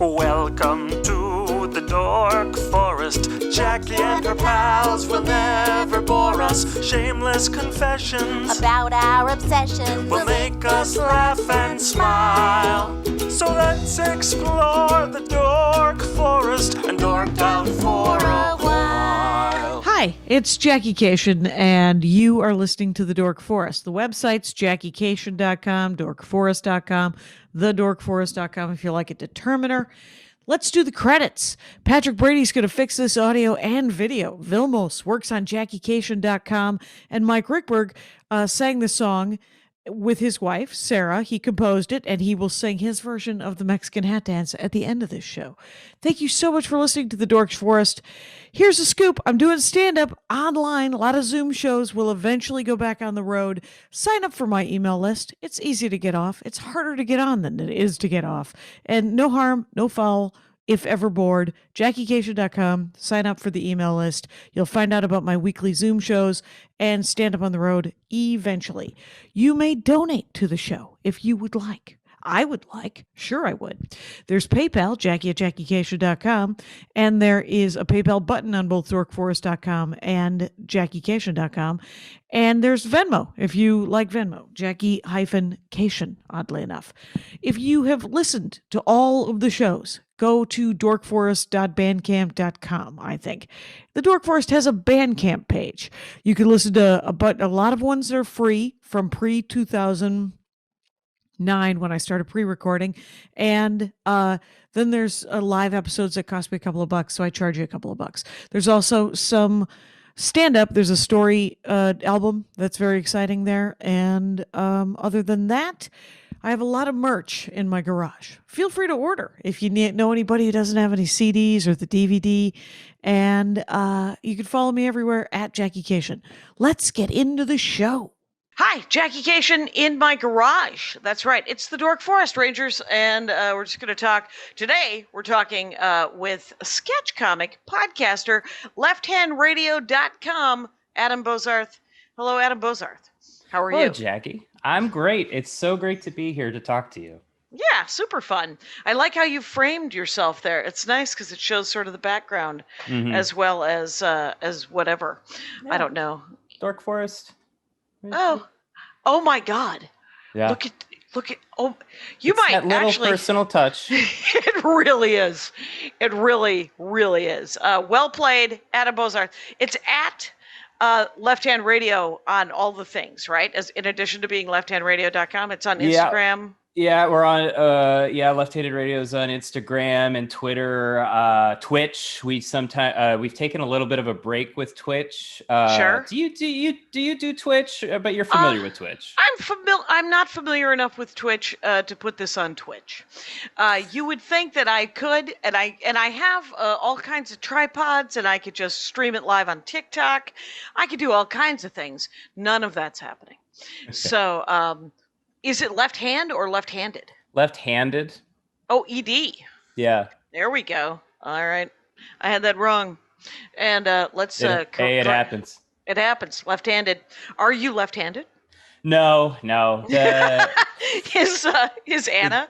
Welcome to the Dork Forest. Jackie and her pals will never bore us. Shameless confessions about our obsession will make us laugh and smile. So let's explore the Dork Forest and dork out for a while. Hi, it's Jackie Cation, and you are listening to The Dork Forest. The website's JackieCation.com, DorkForest.com, TheDorkForest.com if you like a determiner. Let's do the credits. Patrick Brady's going to fix this audio and video. Vilmos works on JackieCation.com, and Mike Ruekberg sang the song with his wife, Sarah. He composed it, and he will sing his version of the Mexican hat dance at the end of this show. Thank you so much for listening to The Dork Forest. Here's a scoop. I'm doing stand-up online. A lot of Zoom shows will eventually go back on the road. Sign up for my email list. It's easy to get off. It's harder to get on than it is to get off. And no harm, no foul. If ever bored, JackieCation.com, sign up for the email list. You'll find out about my weekly Zoom shows and stand up on the road eventually. You may donate to the show if you would like. I would like. Sure, I would. There's PayPal, Jackie at JackieCation.com, and there is a PayPal button on both DorkForest.com and JackieCation.com. And there's Venmo, if you like Venmo, Jackie-Cation, oddly enough. If you have listened to all of the shows, go to dorkforest.bandcamp.com, I think. The Dork Forest has a Bandcamp page. You can listen to a lot of ones that are free from pre-2009 when I started pre-recording. And then there's live episodes that cost me a couple of bucks, so I charge you a couple of bucks. There's also some stand-up. There's a story album that's very exciting there. And other than that, I have a lot of merch in my garage. Feel free to order if you know anybody who doesn't have any CDs or the DVD. And you can follow me everywhere at Jackie Cation. Let's get into the show. Hi, Jackie Cation in my garage. That's right. It's the Dork Forest Rangers, and we're just going to talk. Today, we're talking with a sketch comic podcaster, lefthandradio.com, Adam Bozarth. Hello, Adam Bozarth. How are you? Hello, Jackie. I'm great. It's so great to be here to talk to you. Yeah, super fun. I like how you framed yourself there. It's nice because it shows sort of the background as well as whatever. Yeah. I don't know. Dork Forest. Oh my God! Yeah. Look at. Oh, you it's might that little actually. Personal touch. It really is. It really, really is. Well played, Adam Bozarth. It's at Left Hand Radio on all the things, right? As in addition to being lefthandradio.com, it's on Instagram. Yeah, we're on Left-Handed Radio's on Instagram and Twitter, Twitch. We've taken a little bit of a break with Twitch. Sure. Do you do Twitch? But you're familiar with Twitch. I'm not familiar enough with Twitch to put this on Twitch. You would think that I could, and I have all kinds of tripods, and I could just stream it live on TikTok. I could do all kinds of things. None of that's happening. Okay. So. Is it left hand or left-handed? Left-handed. Oh, ED. Yeah. There we go. All right. I had that wrong. And let's... it happens. It happens. Left-handed. Are you left-handed? No. Is Anna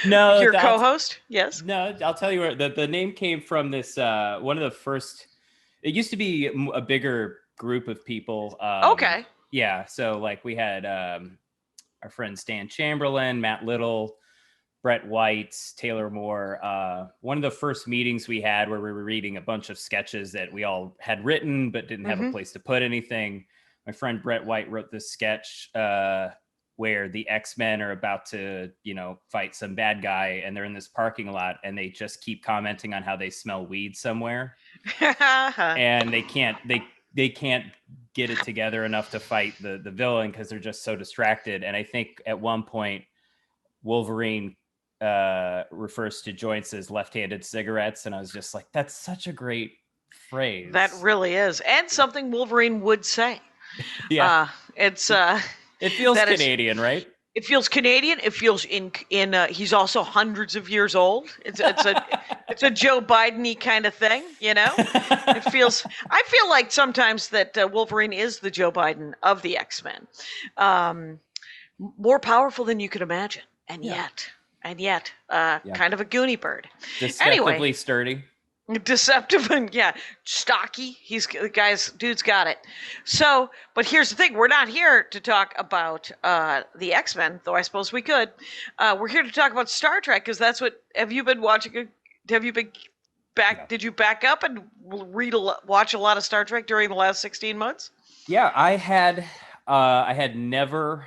no, your co-host? Yes. No, I'll tell you where the name came from. This one of the first... It used to be a bigger group of people. Okay. Yeah. So like we had... our friends Stan Chamberlain, Matt Little, Brett White, Taylor Moore. One of the first meetings we had where we were reading a bunch of sketches that we all had written but didn't have a place to put anything. My friend Brett White wrote this sketch where the X-Men are about to, fight some bad guy, and they're in this parking lot, and they just keep commenting on how they smell weed somewhere, and they can't get it together enough to fight the villain because they're just so distracted. And I think at one point Wolverine refers to joints as left-handed cigarettes, and I was just like, that's such a great phrase. That really is, and something Wolverine would say. Yeah. It feels Canadian, right? It feels Canadian. It feels in he's also hundreds of years old. It's a Joe Biden-y kind of thing, It feels. I feel like sometimes that Wolverine is the Joe Biden of the X-Men, more powerful than you could imagine, and yet and yet kind of a goony bird. Deceptively sturdy. Deceptive and stocky. Dude's got it. So, but here's the thing: we're not here to talk about the X-Men, though I suppose we could. We're here to talk about Star Trek because that's what. Have you been watching? Have you been back? Yeah. Did you back up and watch a lot of Star Trek during the last 16 months? Yeah, I had never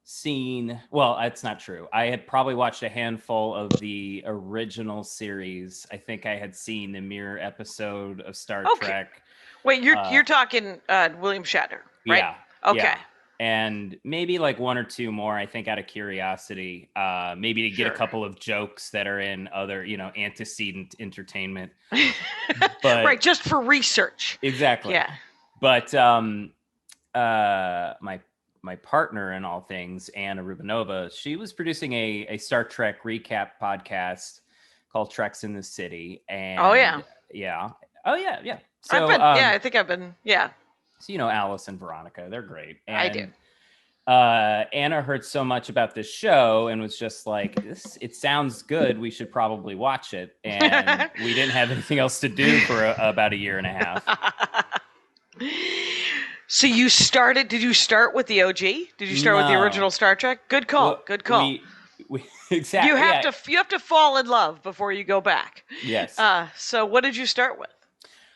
seen, well, that's not true. I had probably watched a handful of the original series. I think I had seen the mirror episode of Star Trek. Wait, you're talking William Shatner, right? Yeah. Okay. Yeah. And maybe like one or two more, I think, out of curiosity, maybe to get a couple of jokes that are in other, antecedent entertainment. But right, just for research. Exactly. Yeah. But my partner in all things, Anna Rubinova, she was producing a Star Trek recap podcast called Treks in the City. And So, I think I've been. So, Alice and Veronica, they're great. And, I do. Anna heard so much about this show and was just like, it sounds good. We should probably watch it. And we didn't have anything else to do for about a year and a half. So did you start with the OG? Did you start with the original Star Trek? Good call. Well, Good call. We exactly. You have to fall in love before you go back. Yes. So what did you start with?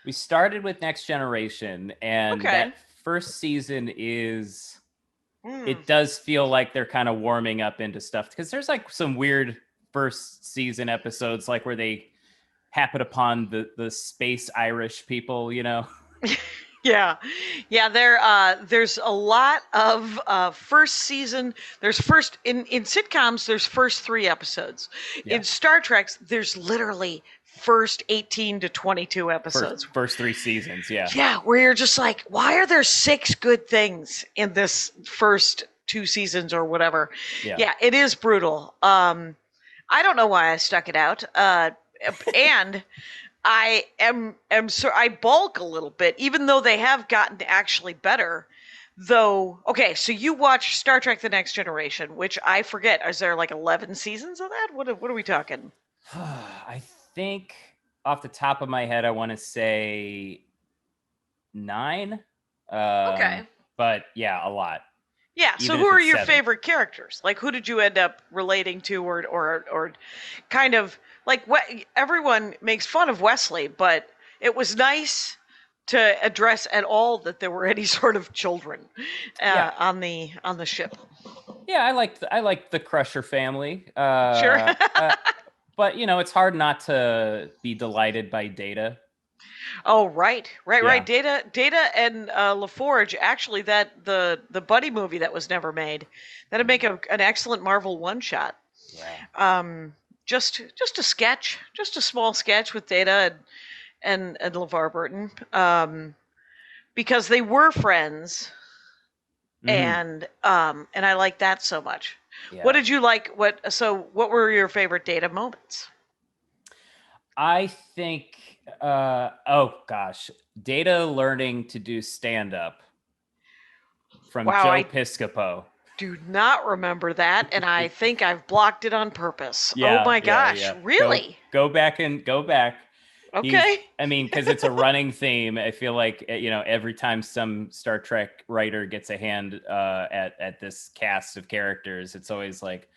We started with Next Generation, and that first season is it does feel like they're kind of warming up into stuff because there's like some weird first season episodes like where they happen upon the space Irish people, Yeah. There's a lot of first season. There's in sitcoms. There's first 3 episodes. Yeah. In Star Trek, there's literally first 18 to 22 episodes. First 3 seasons. Yeah. Yeah, where you're just like, why are there 6 good things in this first 2 seasons or whatever? Yeah, it is brutal. I don't know why I stuck it out. And I I balk a little bit, even though they have gotten actually better. Though, okay, so you watch Star Trek: The Next Generation, which I forget. Is there like 11 seasons of that? What are we talking? I think off the top of my head, I want to say 9. Okay. But yeah, a lot. Yeah. So who are your favorite characters? Like, who did you end up relating to, or kind of like what everyone makes fun of Wesley, but it was nice to address at all that there were any sort of children on the ship. Yeah, I like the Crusher family. Sure. But it's hard not to be delighted by Data. Oh, right. Data and LaForge, actually, that the buddy movie that was never made, that'd make an excellent Marvel one-shot. Yeah. Just a sketch, just a small sketch with Data and LeVar Burton, because they were friends, and I like that so much. Yeah. What did you like? What were your favorite Data moments? I think, Data learning to do stand-up from Joe Piscopo. Do not remember that, and I think I've blocked it on purpose. Yeah, oh my gosh, really? Go back. Okay. Because it's a running theme. I feel like, every time some Star Trek writer gets a hand at this cast of characters, it's always like,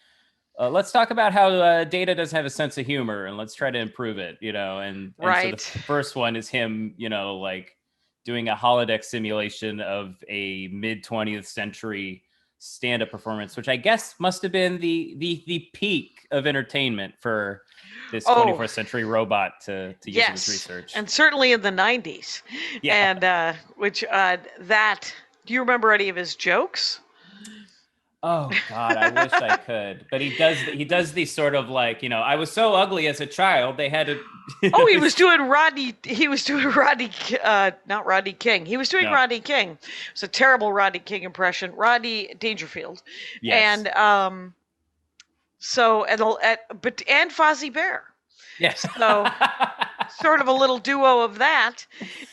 let's talk about how Data doesn't have a sense of humor, and let's try to improve it, and right. So the first one is him, like doing a holodeck simulation of a mid-20th century stand-up performance, which I guess must have been the peak of entertainment for this 21st century robot to use in his research. And certainly in the 90s. Yeah. And do you remember any of his jokes? Oh God, I wish I could. But he does these sort of like, I was so ugly as a child, they had to he was doing Rodney not Rodney King. He was doing Rodney King. It's a terrible Rodney King impression. Rodney Dangerfield. Yes. And and Fozzie Bear. Yes. So sort of a little duo of that.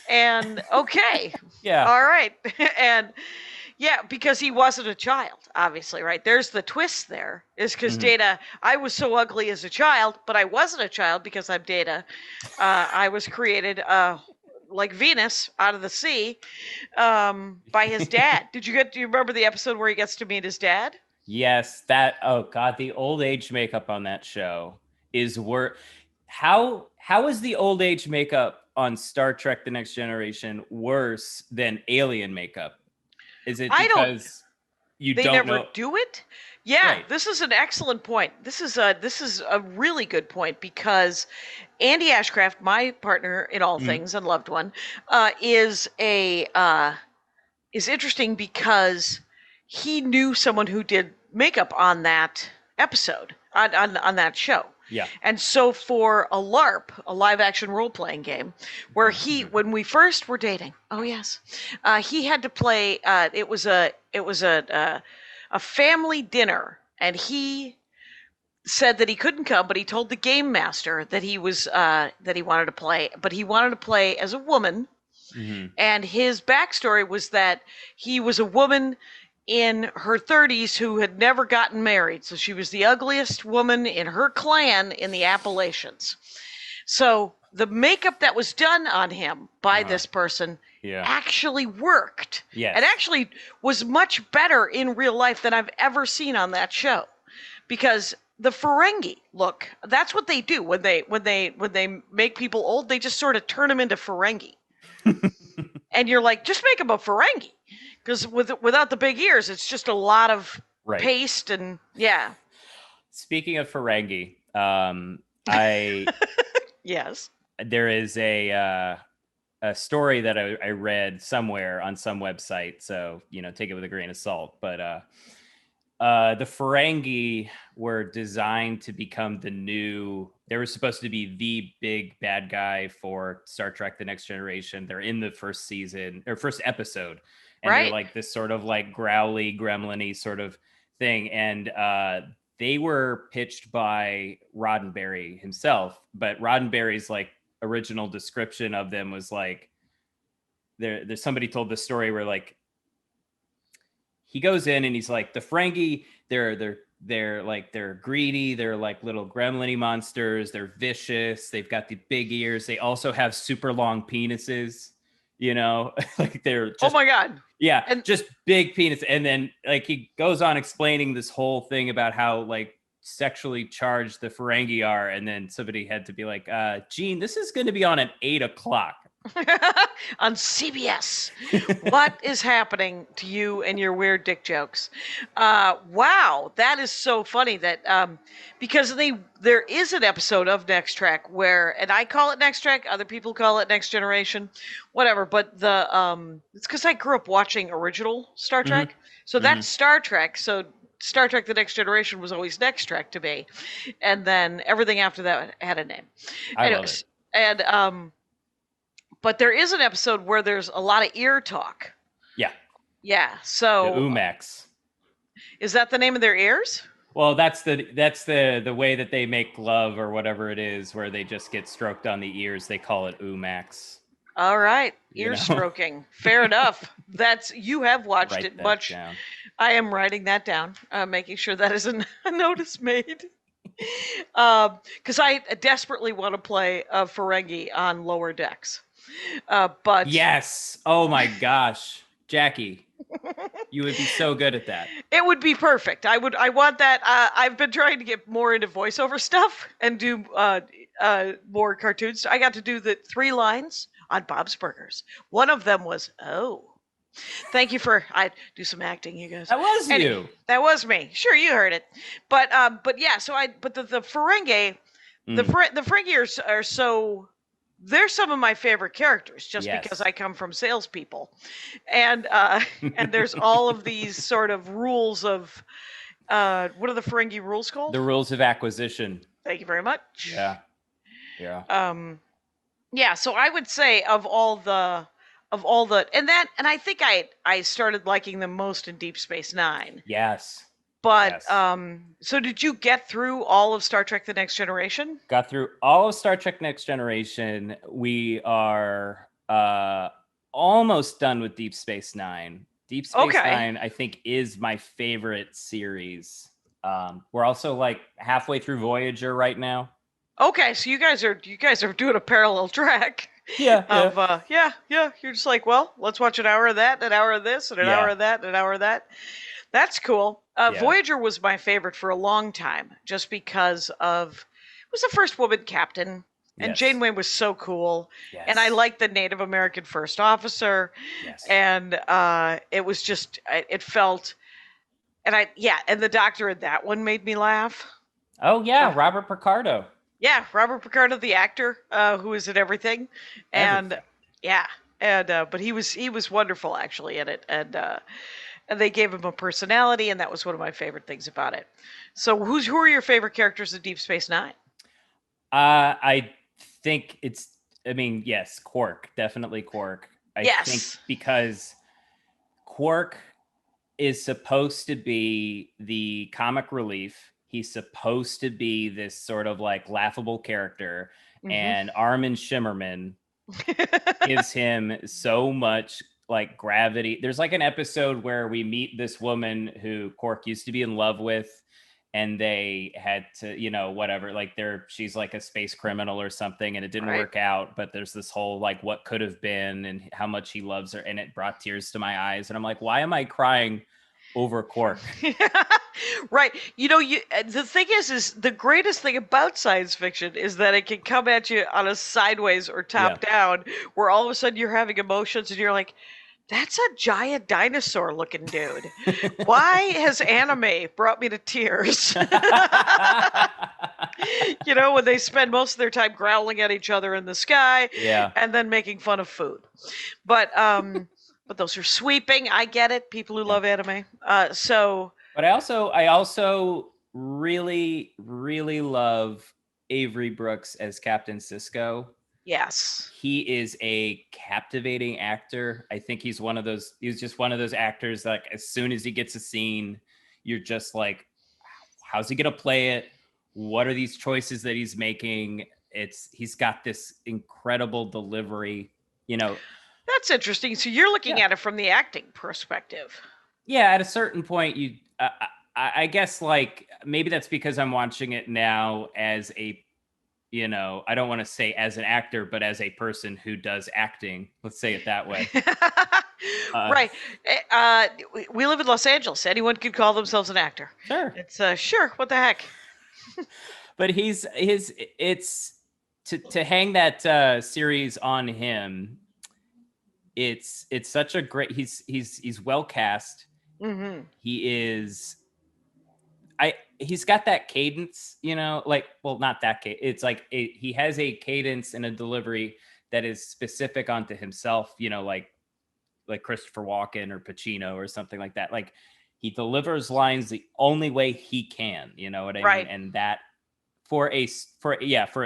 And okay. Yeah. All right. And Yeah, because he wasn't a child, obviously, right? There's the twist there, is because Data, I was so ugly as a child, but I wasn't a child because I'm Data. I was created like Venus out of the sea by his dad. Do you remember the episode where he gets to meet his dad? Yes, oh God, the old age makeup on that show is how is the old age makeup on Star Trek The Next Generation worse than alien makeup? Is it because they don't never know? do it? Yeah, Right. This is an excellent point. This is a really good point because Andy Ashcraft, my partner in all things and loved one, is interesting because he knew someone who did makeup on that episode on that show. Yeah. And so for a LARP, a live action role playing game, where when we first were dating, oh yes, he had to play. It was a family dinner, and he said that he couldn't come, but he told the game master that he wanted to play, but he wanted to play as a woman. And his backstory was that he was a woman in her 30s who had never gotten married. So she was the ugliest woman in her clan in the Appalachians. So the makeup that was done on him by this person actually worked. Yes. And actually was much better in real life than I've ever seen on that show. Because the Ferengi look, that's what they do when they make people old, they just sort of turn them into Ferengi. And you're like, just make them a Ferengi, because without the big ears, it's just a lot of paste and yeah. Speaking of Ferengi, I yes, there is a story that I read somewhere on some website, so take it with a grain of salt. But the Ferengi were designed to become they were supposed to be the big bad guy for Star Trek The Next Generation. They're in the first season or first episode. And they're like this sort of like growly, gremlin-y sort of thing. And they were pitched by Roddenberry himself. But Roddenberry's like original description of them was like, there's somebody told the story where like, he goes in and he's like, the Ferengi, they're greedy. They're like little gremlin-y monsters. They're vicious. They've got the big ears. They also have super long penises, like they're just, oh my God. Yeah. And just big penis. And then like, he goes on explaining this whole thing about how like sexually charged the Ferengi are. And then somebody had to be like, Gene, this is going to be on at 8:00. On CBS. What is happening to you and your weird dick jokes? Wow, that is so funny that because there is an episode of Next Trek where, and I call it Next Trek, other people call it Next Generation, whatever. But it's because I grew up watching original Star Trek, so that's Star Trek. So Star Trek: The Next Generation was always Next Trek to me, and then everything after that had a name. Anyways, love it. And but there is an episode where there's a lot of ear talk. Yeah. Yeah. So the Umax. Is that the name of their ears? Well, that's the way that they make love or whatever it is, where they just get stroked on the ears. They call it Umax. All right. Ear stroking. Fair enough. You have watched it much. Down. I am writing that down, making sure that isn't a notice made. Because I desperately want to play a Ferengi on lower decks. But yes, oh my gosh, Jackie, you would be so good at that. It would be perfect. I want that. I've been trying to get more into voiceover stuff and do more cartoons. I got to do the 3 lines on Bob's Burgers. One of them was, "Oh, thank you for." I do some acting, you guys. That was you. That was me. Sure, you heard it. But yeah. So the Ferengi, the Ferengi are so. They're some of my favorite characters, just because I come from salespeople, and there's all of these sort of rules of what are the Ferengi rules called? The rules of acquisition. Thank you very much. Yeah. Yeah. So I would say of all the and I think I started liking them most in Deep Space Nine. Yes. But so did you get through all of Star Trek: The Next Generation? Got through all of Star Trek: Next Generation. We are almost done with Deep Space Nine. Deep Space Okay. Nine, I think, is my favorite series. We're also like halfway through Voyager right now. Okay, so you guys are doing a parallel track. Yeah, Of yeah. You're just like, well, let's watch an hour of that, an hour of this, and an hour of that, and an hour of that. That's cool. Voyager was my favorite for a long time, just because of it was the first woman captain, and Yes. Janeway was so cool, Yes. and I liked the Native American first officer, Yes. and it was just it felt, and and the doctor in that one made me laugh. Oh yeah, Robert Picardo. Yeah, Robert Picardo, the actor, who is in everything, and but he was wonderful actually in it, and they gave him a personality, and that was one of my favorite things about it. So, who are your favorite characters in Deep Space Nine? I think yes, Quark, definitely Quark. I think because Quark is supposed to be the comic relief. He's supposed to be this sort of like laughable character, and Armin Shimmerman gives him so much like gravity. There's like an episode where we meet this woman who Quark used to be in love with, and they had to, whatever, like she's like a space criminal or something, and it didn't work out, but there's this whole like what could have been and how much he loves her, and it brought tears to my eyes, and I'm like, why am I crying over Quark? Right. The thing is the greatest thing about science fiction is that it can come at you on a sideways or top down, where all of a sudden you're having emotions and you're like, that's a giant dinosaur looking dude. Why has anime brought me to tears? When they spend most of their time growling at each other in the sky and then making fun of food. But those are sweeping. I get it. People who love anime. But I also really, really love Avery Brooks as Captain Sisko. Yes. He is a captivating actor. I think he's just one of those actors that, like, as soon as he gets a scene, you're just like, how's he going to play it? What are these choices that he's making? He's got this incredible delivery, That's interesting. So you're looking at it from the acting perspective. Yeah, at a certain point, I guess, like, maybe that's because I'm watching it now as a, I don't want to say as an actor, but as a person who does acting. Let's say it that way. Right. We live in Los Angeles. Anyone could call themselves an actor. Sure. It's sure. What the heck? But it's to hang that series on him. It's such a great. He's well cast. Mm-hmm. He's got that cadence, not that cadence. It's like he has a cadence and a delivery that is specific onto himself, like Christopher Walken or Pacino or something like that. Like, he delivers lines the only way he can, you know what I mean? And that for a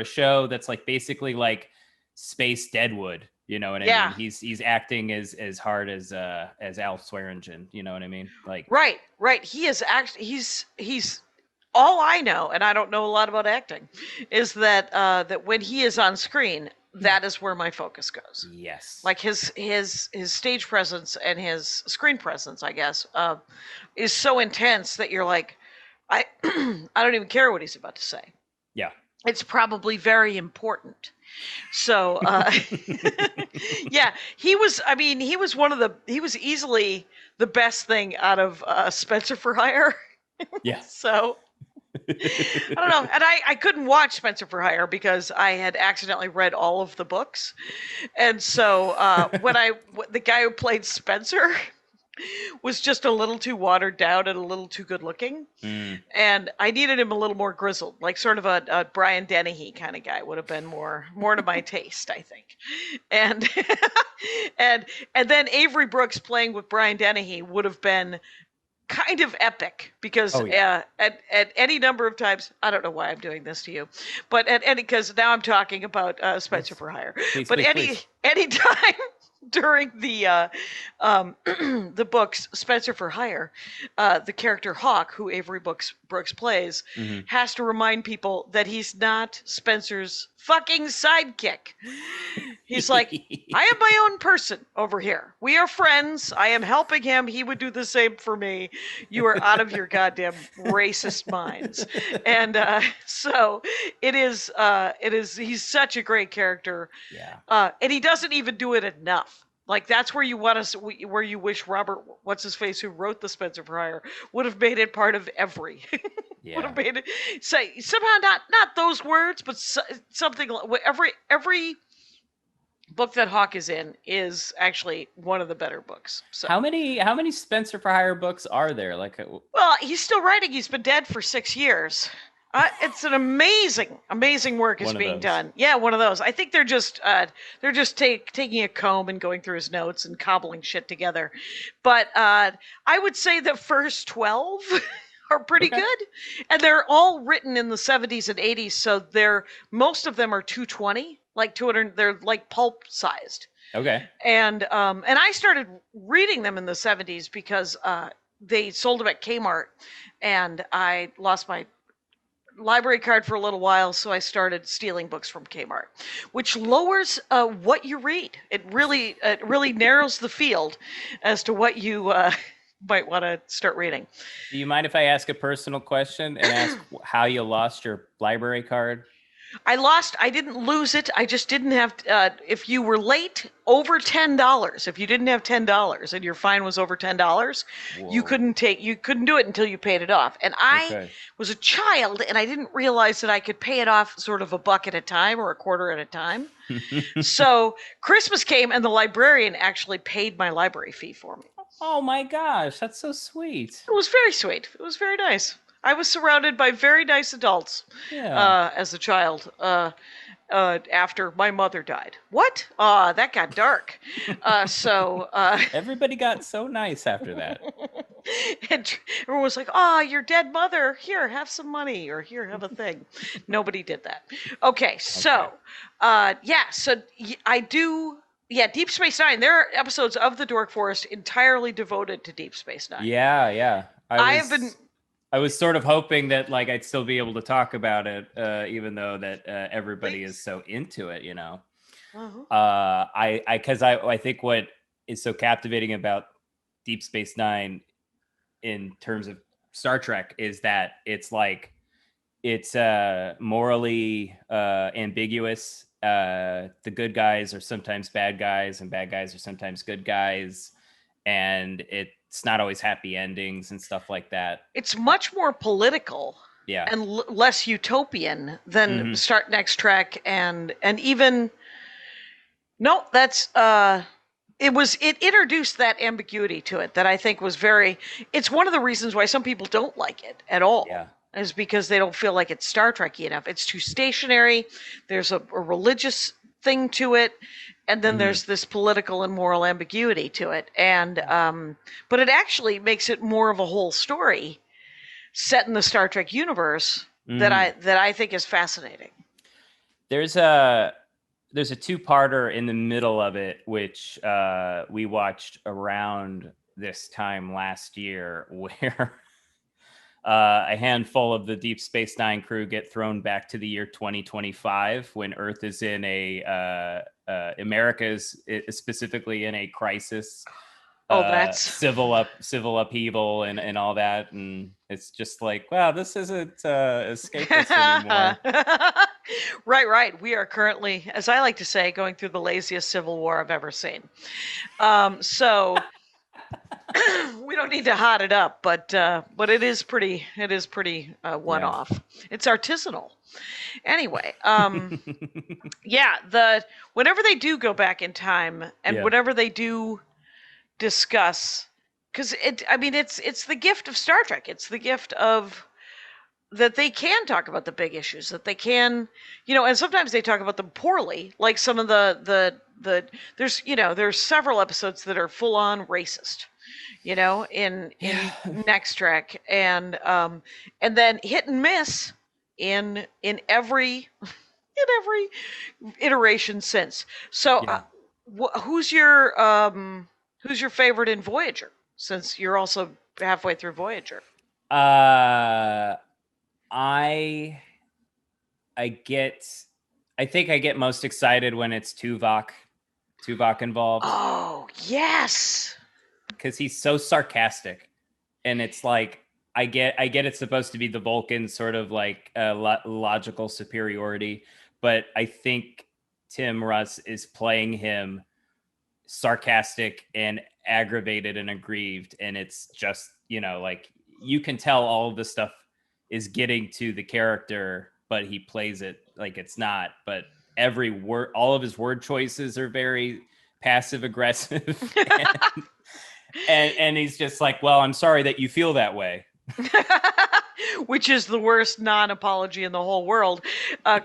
show that's like basically like Space Deadwood, you know what I mean? He's acting as hard as Al Swearingen, you know what I mean? Like, right. He is actually he's all I know, and I don't know a lot about acting, is that that when he is on screen, that is where my focus goes. Yes. Like his stage presence and his screen presence, I guess, is so intense that you're like, I don't even care what he's about to say. Yeah. It's probably very important. So, he was easily the best thing out of Spencer for Hire. Yeah. So, I don't know. And I couldn't watch Spencer for Hire because I had accidentally read all of the books. And so, the guy who played Spencer was just a little too watered down and a little too good looking. And I needed him a little more grizzled, like sort of a Brian Dennehy kind of guy would have been more to my taste, I think. And and then Avery Brooks playing with Brian Dennehy would have been kind of epic because at any number of times, I don't know why I'm doing this to you, but because now I'm talking about Spencer for Hire. But any time during the the books Spencer for Hire, the character Hawk, who Avery Brooks plays, has to remind people that he's not Spencer's fucking sidekick. He's like, I am my own person over here. We are friends. I am helping him. He would do the same for me. You are out of your goddamn racist minds. And so it is. He's such a great character. Yeah. And he doesn't even do it enough. Like, that's where you want to, where you wish Robert, what's his face, who wrote the Spencer for Hire, would have made it part of every. Yeah. Would have made it say somehow not those words, but something. Every book that Hawk is in is actually one of the better books. So How many Spencer for Hire books are there? Like, well, he's still writing. He's been dead for 6 years. It's an amazing work is being done. Yeah, one of those. I think they're just taking a comb and going through his notes and cobbling shit together. But I would say the first 12 are pretty good, and they're all written in the 70s and 80s. So most of them are 220, like 200. They're like pulp sized. okay. And I started reading them in the 70s because they sold them at Kmart, and I lost my library card for a little while, so I started stealing books from Kmart, which lowers what you read. It really narrows the field as to what you might want to start reading. Do you mind if I ask a personal question and ask how you lost your library card? I didn't lose it. I just didn't have, if you were late over $10, if you didn't have $10 and your fine was over $10, you couldn't do it until you paid it off. And I was a child, and I didn't realize that I could pay it off sort of a buck at a time or a quarter at a time. So Christmas came, and the librarian actually paid my library fee for me. Oh my gosh, that's so sweet. It was very sweet. It was very nice. I was surrounded by very nice adults as a child after my mother died. What? That got dark. Everybody got so nice after that. And everyone was like, "Oh, your dead mother. Here, have some money, or here, have a thing." Nobody did that. Okay, so I do. Yeah, Deep Space Nine. There are episodes of the Dork Forest entirely devoted to Deep Space Nine. Yeah. I was sort of hoping that like I'd still be able to talk about it, even though that everybody is so into it, you know. I think what is so captivating about Deep Space Nine in terms of Star Trek is that it's morally ambiguous. The good guys are sometimes bad guys, and bad guys are sometimes good guys, and it's not always happy endings and stuff like that. It's much more political, and less utopian than Next Trek, and even it introduced that ambiguity to it that I think was it's one of the reasons why some people don't like it at all. Yeah. Is because they don't feel like it's Star Trek-y enough. It's too stationary. There's a religious thing to it, and then there's this political and moral ambiguity to it. And but it actually makes it more of a whole story set in the Star Trek universe that I think is fascinating. There's a two-parter in the middle of it, which we watched around this time last year, where a handful of the Deep Space Nine crew get thrown back to the year 2025 when Earth is in America is specifically in a crisis. That's civil upheaval and all that, and it's just like, wow, this isn't escapist anymore. Right. We are currently, as I like to say, going through the laziest civil war I've ever seen. So. We don't need to hot it up, but it is pretty one-off. Yeah. It's artisanal. Anyway, whenever they do go back in time and whenever they do discuss, because it's the gift of Star Trek. It's the gift of that they can talk about the big issues, that they can, and sometimes they talk about them poorly, like some of there's several episodes that are full on racist. In Next Trek, and then hit and miss in every iteration since. So, who's your favorite in Voyager? Since you're also halfway through Voyager. I get I think I get most excited when it's Tuvok involved. Oh, yes. Because he's so sarcastic. And it's like, I get it's supposed to be the Vulcan sort of like logical superiority, but I think Tim Russ is playing him sarcastic and aggravated and aggrieved, and it's just, like, you can tell all of the stuff is getting to the character, but he plays it like it's not. But every word, all of his word choices are very passive aggressive, and he's just like, well, I'm sorry that you feel that way. Which is the worst non-apology in the whole world.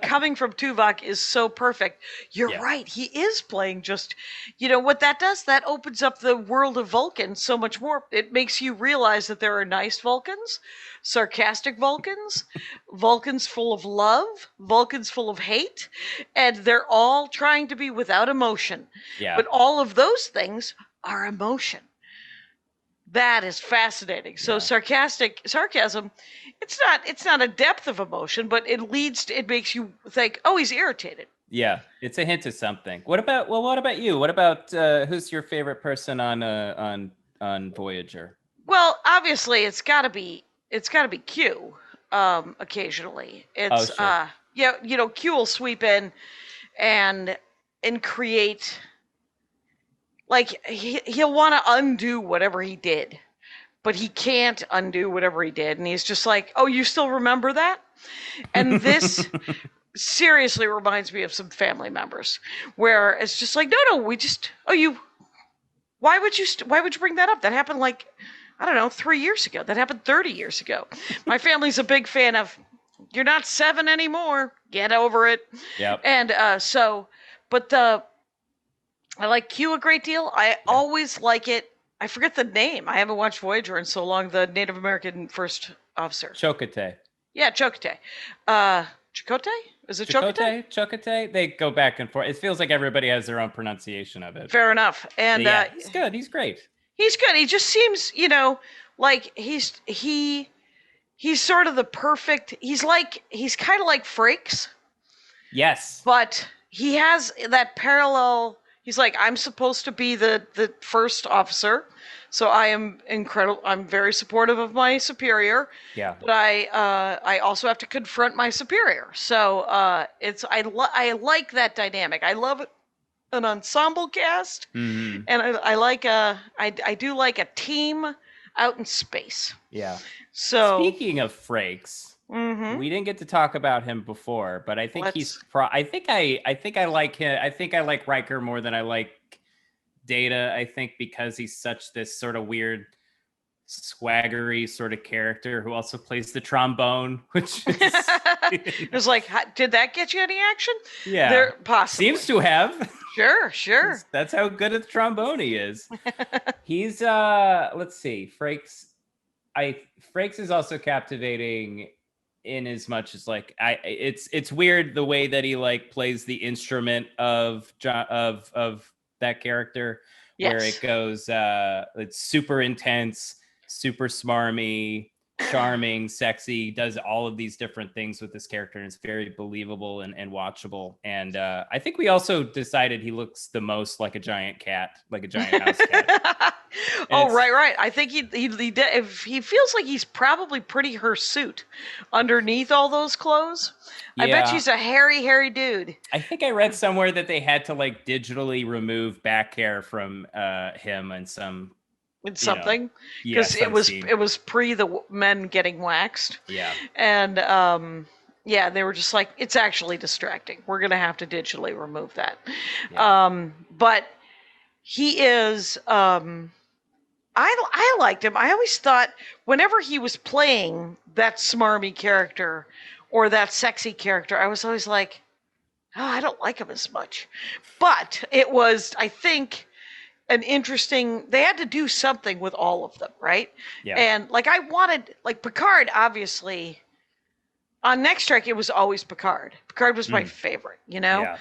Coming from Tuvok is so perfect. You're right. He is playing just, what that does? That opens up the world of Vulcan so much more. It makes you realize that there are nice Vulcans, sarcastic Vulcans, Vulcans full of love, Vulcans full of hate, and they're all trying to be without emotion. Yeah. But all of those things are emotion. That is fascinating. So sarcasm, it's not a depth of emotion, but it makes you think, oh, he's irritated. Yeah, it's a hint of something. What about you? What about who's your favorite person on Voyager? Well, obviously it's got to be Q. Occasionally, it's sure. Q will sweep in and create. Like, he'll want to undo whatever he did, but he can't undo whatever he did. And he's just like, oh, you still remember that? And this seriously reminds me of some family members where it's just like, no, we just, why would you bring that up? That happened like, I don't know, 3 years ago. That happened 30 years ago. My family's a big fan of, you're not 7 anymore. Get over it. Yep. And I like Q a great deal. I always like it. I forget the name. I haven't watched Voyager in so long. The Native American first officer. Chakotay. Yeah, Chakotay. Chakotay? Is it Chakotay? Chakotay. They go back and forth. It feels like everybody has their own pronunciation of it. Fair enough. And he's good. He's great. He's good. He just seems, like he's sort of the perfect. He's kind of like Frakes. Yes. But he has that parallel. He's like, I'm supposed to be the first officer, so I am incredible. I'm very supportive of my superior. Yeah. But I also have to confront my superior. So I like that dynamic. I love an ensemble cast, and I do like a team out in space. Yeah. So speaking of Frakes. Mm-hmm. We didn't get to talk about him before, but I think I think I like him. I think I like Riker more than I like Data. I think because he's such this sort of weird, swaggery sort of character who also plays the trombone, which is it was like, did that get you any action? Yeah, there possibly seems to have. Sure. That's how good at the trombone he is. He's let's see, Frakes. Frakes is also captivating. In as much as like it's weird the way that he like plays the instrument of that character. Yes. Where it goes it's super intense, super smarmy, charming, sexy, does all of these different things with this character, and it's very believable and watchable. And I think we also decided he looks the most like a giant cat, like a giant house cat. Right. I think if he feels like he's probably pretty hirsute underneath all those clothes. Yeah. I bet she's a hairy dude. I think I read somewhere that they had to like digitally remove back hair from him and some. It's something because it was pre the men getting waxed. Yeah. And they were just like, it's actually distracting. We're gonna have to digitally remove that. Yeah. But he is. I liked him. I always thought whenever he was playing that smarmy character or that sexy character, I was always like, oh, I don't like him as much. But it was, I think, an interesting. They had to do something with all of them, right? Yeah. And like I wanted, like Picard, obviously. On Next Trek, it was always Picard. Picard was my favorite, Yeah.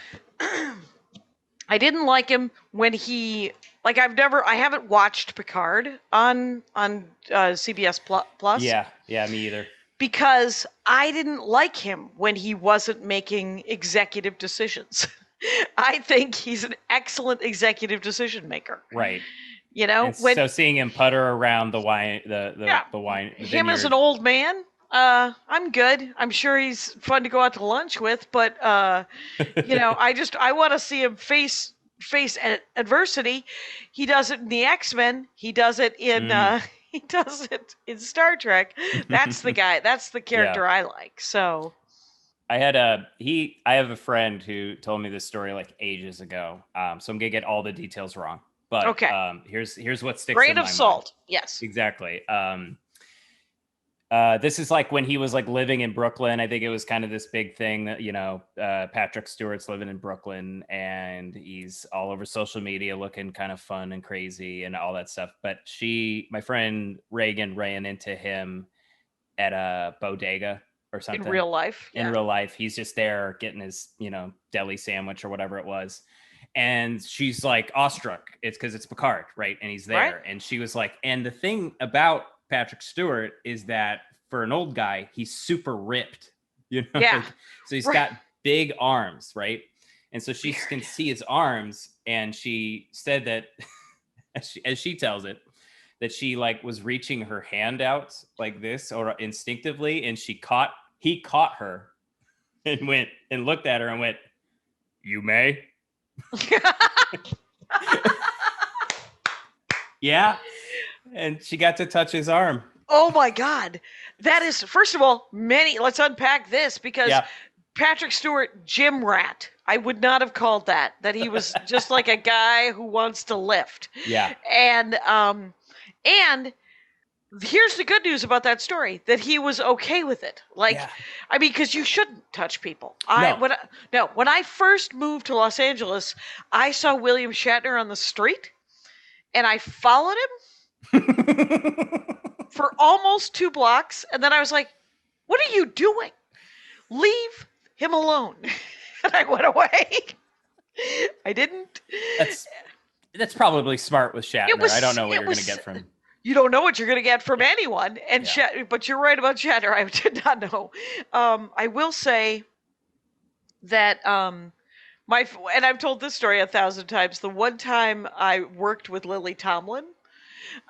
I didn't like him when he, like I haven't watched Picard on CBS Plus. Yeah, me either. because I didn't like him when he wasn't making executive decisions. I think he's an excellent executive decision maker. Right. You know, and so seeing him putter around the wine, the wine, the him as vineyard. an old man, I'm good. I'm sure he's fun to go out to lunch with, but you know, I want to see him face adversity. He does it in the X-Men. He does it in he does it in Star Trek. That's the guy. That's the character I like. So I have a friend who told me this story like ages ago. So I'm gonna get all the details wrong. But okay. Here's what sticks Grain in my of salt. mind. Yes. Exactly. This is like when he was like living in Brooklyn. I think it was kind of this big thing that, you know, Patrick Stewart's living in Brooklyn and he's all over social media looking kind of fun and crazy and all that stuff. But my friend Reagan ran into him at a bodega or something. In real life. In real life. He's just there getting his, you know, deli sandwich or whatever it was. And she's like awestruck. It's because it's Picard, right? And he's there. Right. And she was like, and the thing about Patrick Stewart is that for an old guy, he's super ripped, you know? Yeah. So he's got big arms, right? And so she can see his arms. And she said that, as she tells it, that she like was reaching her hand out like this or instinctively. And he caught her and went and looked at her and went, "You may." Yeah. And she got to touch his arm. Oh my God. That is, first of all, let's unpack this because Patrick Stewart, gym rat. I would not have called that he was just like a guy who wants to lift. Yeah. And here's the good news about that story, that he was okay with it. Like, I mean, because you shouldn't touch people. When I first moved to Los Angeles, I saw William Shatner on the street and I followed him for almost 2 blocks. And then I was like, what are you doing? Leave him alone. And I went away. I didn't. That's probably smart with Shatner. I don't know what you're going to get from him. You don't know what you're going to get from anyone. And but you're right about Shatner. I did not know. I will say that and I've told this story 1,000 times. The one time I worked with Lily Tomlin,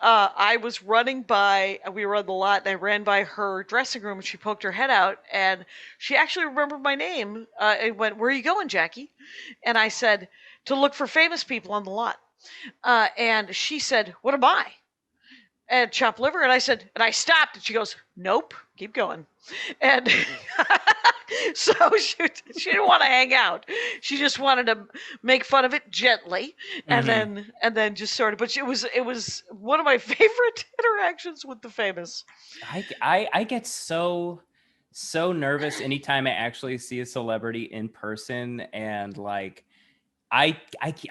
I was running by, we were on the lot, and I ran by her dressing room, and she poked her head out, and she actually remembered my name, and went, "Where are you going, Jackie?" And I said, "To look for famous people on the lot." And she said, "What am I?" And chopped liver. And I said, and I stopped, and she goes, "Nope, keep going." And so she didn't want to hang out. She just wanted to make fun of it gently, and then just sort of. But it was one of my favorite interactions with the famous. I get so nervous anytime I actually see a celebrity in person, and like I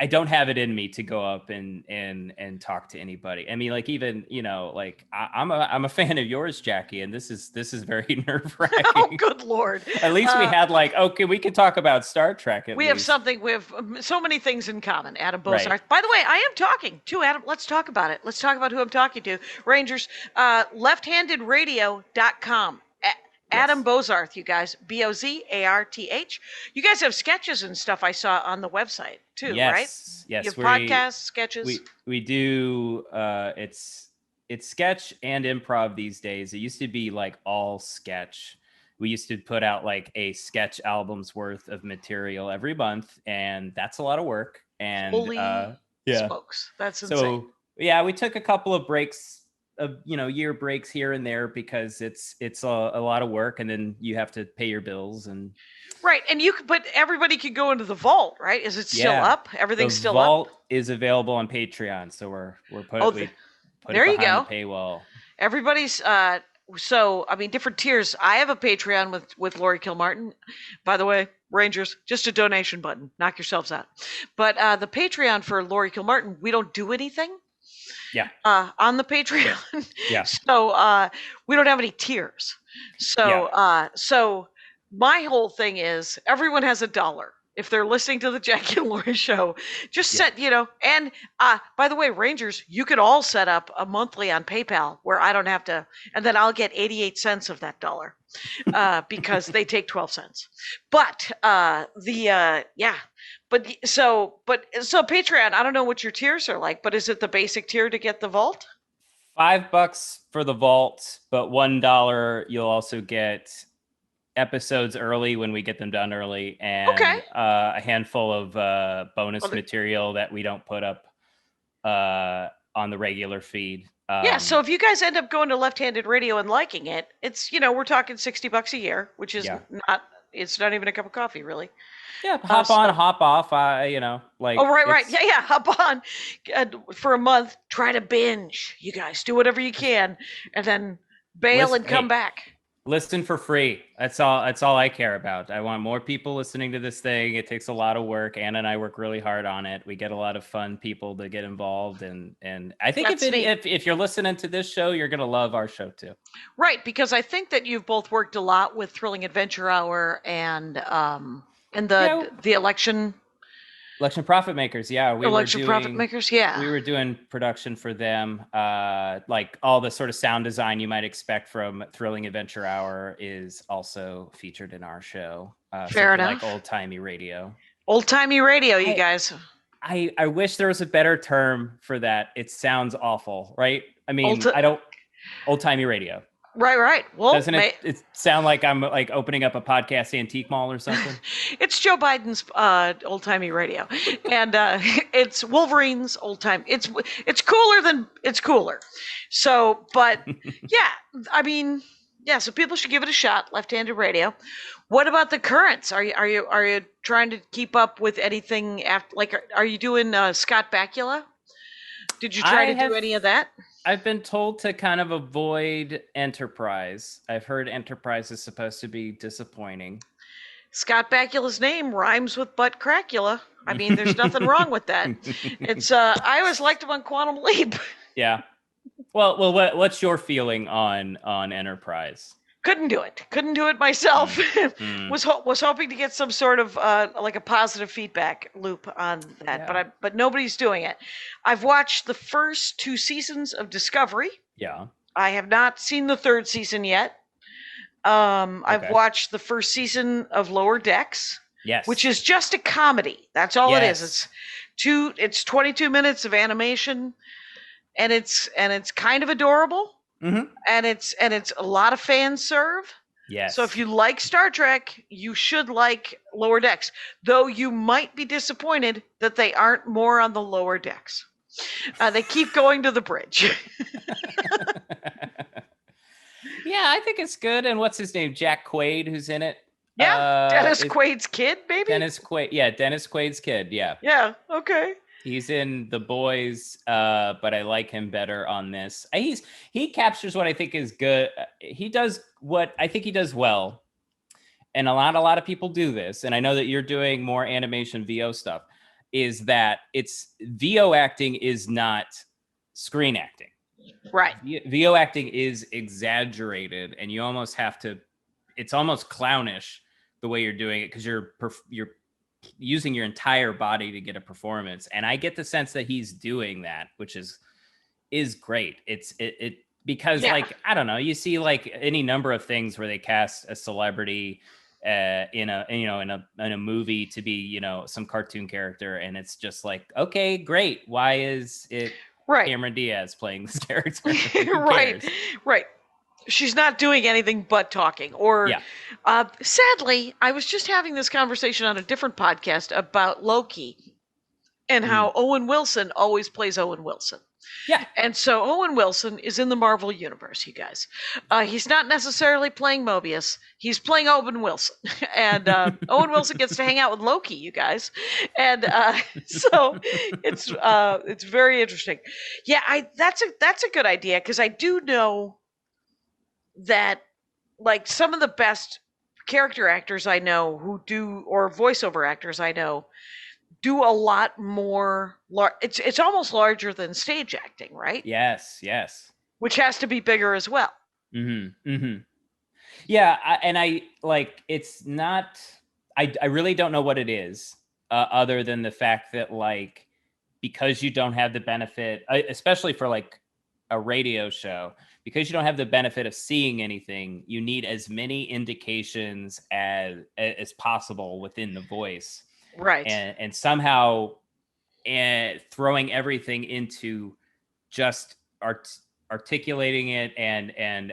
don't have it in me to go up and talk to anybody. I mean, like, even, you know, like I'm a fan of yours, Jackie, and this is very nerve-wracking. Oh, good Lord. At least we had like, okay, we can talk about Star Trek. We have so many things in common. Adam Bozarth. Right. By the way, I am talking to Adam. Let's talk about it. Let's talk about who I'm talking to. Rangers, lefthandedradio.com. Adam Bozarth, you guys, Bozarth. You guys have sketches and stuff I saw on the website too, right? Yes. You have podcasts, sketches. We do. It's sketch and improv these days. It used to be like all sketch. We used to put out like a sketch album's worth of material every month, and that's a lot of work. And holy smokes, that's insane. So yeah, we took a couple of breaks. Of, you know, year breaks here and there because it's a lot of work, and then you have to pay your bills and right. And but everybody could go into the vault, right? Is it still up? Everything's still up. The vault is available on Patreon, so we're putting it behind the paywall. Everybody's so I mean, different tiers. I have a Patreon with Laurie Kilmartin. By the way, Rangers, just a donation button. Knock yourselves out. But the Patreon for Laurie Kilmartin, we don't do anything. Yeah. On the Patreon. Yeah. So we don't have any tiers. So so my whole thing is everyone has $1. if they're listening to the Jackie and Laurie show, just set, and by the way, Rangers, you can all set up a monthly on PayPal where I don't have to, and then I'll get 88 cents of that dollar because they take 12 cents. But so Patreon, I don't know what your tiers are like, but is it the basic tier to get the vault? $5 for the vault, but $1 you'll also get episodes early when we get them done early, and a handful of bonus material that we don't put up on the regular feed. So if you guys end up going to Left-Handed Radio and liking it, it's we're talking $60 a year, which is it's not even a cup of coffee, really. Yeah, hop on, hop off. Right. Yeah, hop on for a month. Try to binge. You guys do whatever you can, and then bail and come back. Listen for free. That's all I care about. I want more people listening to this thing. It takes a lot of work. Anna and I work really hard on it. We get a lot of fun people to get involved, and I think if you're listening to this show, you're gonna love our show too. Right, because I think that you've both worked a lot with Thrilling Adventure Hour and the election Profit Makers. Yeah, we were doing production for them. Like all the sort of sound design you might expect from Thrilling Adventure Hour is also featured in our show. Fair enough. Like old-timey radio. Old-timey radio, you guys. I wish there was a better term for that. It sounds awful, right? I mean, old-timey radio. Right. Well, doesn't it sound like I'm like opening up a podcast antique mall or something? It's Joe Biden's old-timey radio, and it's Wolverine's old-time. It's cooler than it's cooler. So, but I mean, so people should give it a shot. Left-Handed Radio. What about the currents? Are you trying to keep up with anything after? Like, are you doing Scott Bakula? Did you try to do any of that? I've been told to kind of avoid Enterprise. I've heard Enterprise is supposed to be disappointing. Scott Bakula's name rhymes with Butt Cracula. I mean, there's nothing wrong with that. It's I always liked him on Quantum Leap. Yeah. Well, what's your feeling on Enterprise? Couldn't do it myself. Was hoping to get some sort of like a positive feedback loop on that, but nobody's doing it. I've watched the first 2 seasons of Discovery. Yeah. I have not seen the 3rd season yet. I've watched the first season of Lower Decks. Yes. Which is just a comedy. That's all it is. It's 22 minutes of animation, and it's kind of adorable. Mm-hmm. And it's a lot of fan serve. Yes. So if you like Star Trek, you should like Lower Decks. Though you might be disappointed that they aren't more on the lower decks. They keep going to the bridge. Yeah, I think it's good. And what's his name? Jack Quaid, who's in it. Yeah, Dennis Quaid's kid, maybe. Dennis Quaid's kid. Yeah. Yeah. Okay. He's in The Boys, but I like him better on this. He captures what I think is good. He does what I think he does well, and a lot of people do this. And I know that you're doing more animation VO stuff. Is that it's VO acting is not screen acting, right? VO acting is exaggerated, and you almost have to. It's almost clownish the way you're doing it because you're using your entire body to get a performance, and I get the sense that he's doing that, which is great. It's because like I don't know, you see like any number of things where they cast a celebrity in a movie to be some cartoon character, and it's just like, okay, great, why is it Cameron Diaz playing this character? right. She's not doing anything but talking. Or, sadly, I was just having this conversation on a different podcast about Loki and how Owen Wilson always plays Owen Wilson. Yeah. And so Owen Wilson is in the Marvel Universe, you guys. He's not necessarily playing Mobius. He's playing Owen Wilson. And Owen Wilson gets to hang out with Loki, you guys. And so it's very interesting. Yeah, that's a good idea, because I do know that like some of the best character actors I know who do, or voiceover actors I know, do a lot more. It's almost larger than stage acting, right? Yes. Which has to be bigger as well. Mm-hmm. Mm-hmm. Yeah, I it's not. I really don't know what it is, other than the fact that like, because you don't have the benefit, especially for like a radio show, because you don't have the benefit of seeing anything, you need as many indications as possible within the voice. Right. And somehow throwing everything into just articulating it and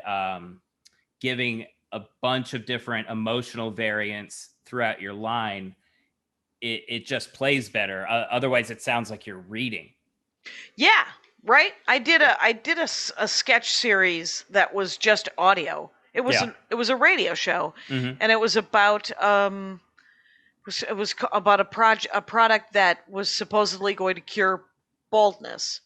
giving a bunch of different emotional variants throughout your line, it just plays better. Otherwise, it sounds like you're reading. Yeah, right. I did a sketch series that was just audio. It was a radio show, Mhm. and it was about it was about a product that was supposedly going to cure baldness.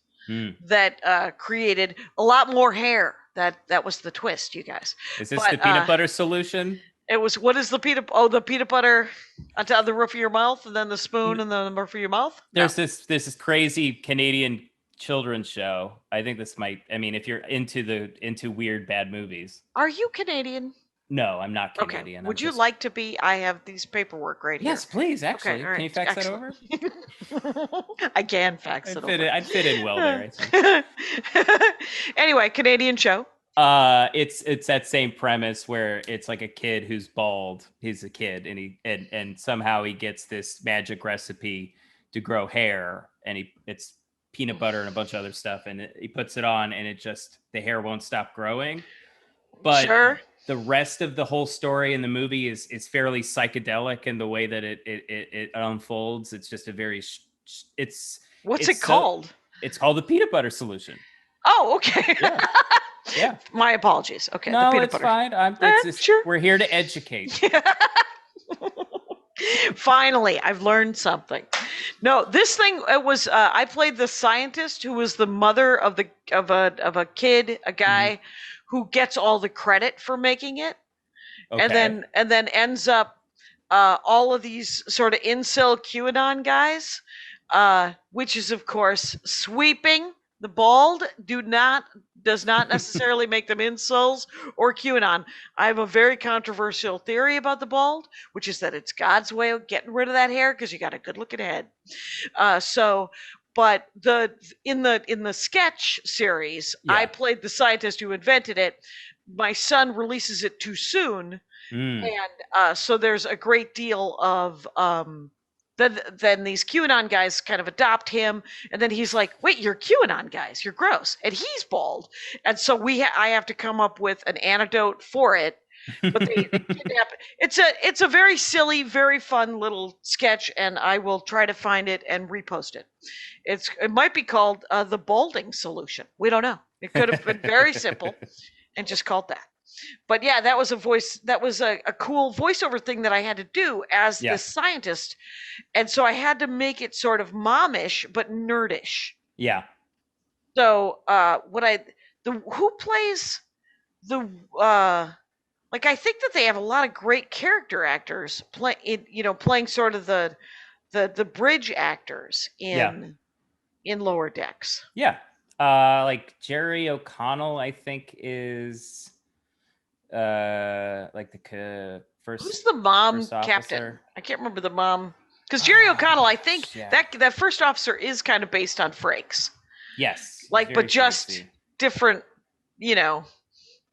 That created a lot more hair. That was the twist, you guys. Is this the peanut butter solution? It was, what is the peanut butter onto the roof of your mouth, and then the spoon and then the roof of your mouth? There's this crazy Canadian children's show. I think this might, I mean, if you're into weird bad movies. Are you Canadian? No, I'm not Canadian. Okay. Would you like to be? I have these paperwork right here. Yes, please, actually. Okay, all right. Can you fax Excellent. that over? I can fax it over. I'd fit in well there, I think. Anyway, Canadian show. It's that same premise where it's like a kid who's bald. He's a kid, and somehow he gets this magic recipe to grow hair, and it's peanut butter and a bunch of other stuff, and he puts it on, and the hair won't stop growing. But sure. The rest of the whole story in the movie is fairly psychedelic in the way that it unfolds. It's just a very What's it called? It's called the peanut butter solution. Oh, okay. Yeah. Yeah. My apologies. Okay. No, the peanut it's butter. fine. Sure. We're here to educate. Finally, I've learned something. No, this thing, it was I played the scientist who was the mother of a kid, a guy who gets all the credit for making it. Okay. And then ends up all of these sort of incel QAnon guys, which is of course sweeping. The bald does not necessarily make them incels or QAnon. I have a very controversial theory about the bald, which is that it's God's way of getting rid of that hair because you got a good looking head. But in the sketch series, I played the scientist who invented it. My son releases it too soon, and so there's a great deal of then these QAnon guys kind of adopt him, and then he's like, "Wait, you're QAnon guys? You're gross," and he's bald, and so I have to come up with an antidote for it. But they kidnap. It's a very silly, very fun little sketch, and I will try to find it and repost it. It might be called the balding solution. We don't know. It could have been very simple and just called that. But yeah, that was a cool voiceover thing that I had to do as the scientist. And so I had to make it sort of momish but nerdish. Yeah. So who plays the I think that they have a lot of great character actors playing sort of the bridge actors in Lower Decks. Yeah. Like Jerry O'Connell, I think is like the first. Who's the mom captain? Officer? I can't remember the mom, because Jerry O'Connell, I think that first officer is kind of based on Frakes. Yes. But just different,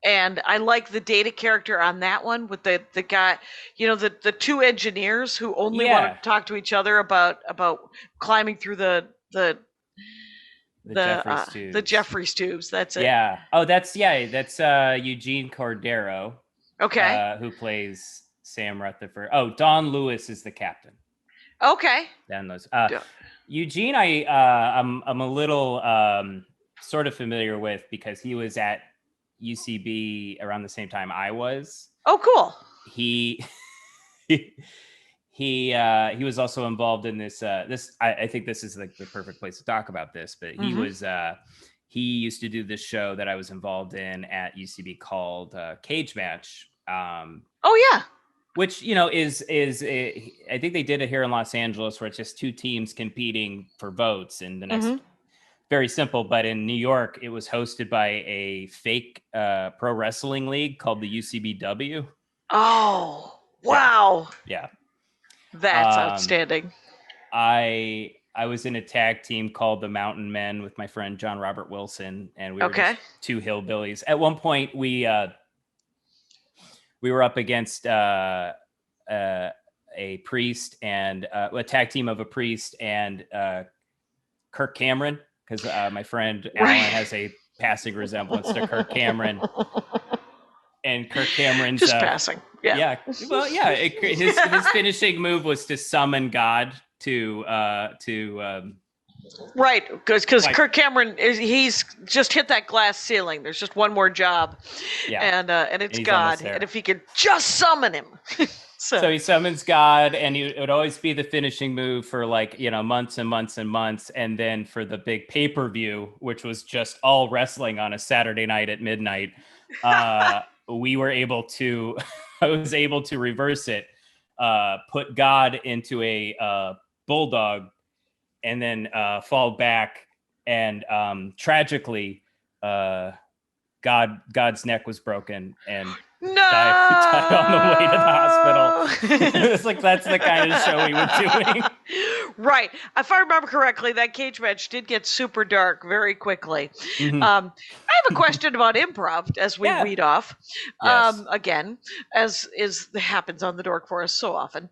And I like the Data character on that one with the guy, the two engineers who only want to talk to each other about climbing through the Jeffries tubes. That's it. Yeah. Oh, that's Eugene Cordero. Okay. Who plays Sam Rutherford? Oh, Don Lewis is the captain. Okay. Don Lewis. Eugene, I'm a little sort of familiar with because he was at UCB around the same time I was. Oh, cool. He was also involved in this. I think this is like the perfect place to talk about this. But he used to do this show that I was involved in at UCB called Cage Match. Oh yeah. Which is I think they did it here in Los Angeles where it's just two teams competing for votes, and the next. Very simple, but in New York, it was hosted by a fake pro wrestling league called the UCBW. Oh, wow. Yeah. That's outstanding. I was in a tag team called the Mountain Men with my friend John Robert Wilson, and we were just two hillbillies. At one point, we were up against a priest and a tag team of a priest and Kirk Cameron, because my friend Alan has a passing resemblance to Kirk Cameron. And Kirk Cameron's just passing. Yeah. Well, yeah. His finishing move was to summon God to right, because Kirk Cameron he's just hit that glass ceiling. There's just one more job. Yeah. And it's God. And if he could just summon him. So he summons God, and it would always be the finishing move for months and months and months. And then for the big pay-per-view, which was just all wrestling on a Saturday night at midnight, we were able to, I was able to reverse it, put God into a bulldog, and then fall back. And tragically, God's neck was broken and died on the way to the hospital. It's like, that's the kind of show we were doing. Right. If I remember correctly, that cage match did get super dark very quickly. Mm-hmm. I have a question about improv as we read off. Yes. Again, as happens on the Dork Forest so often.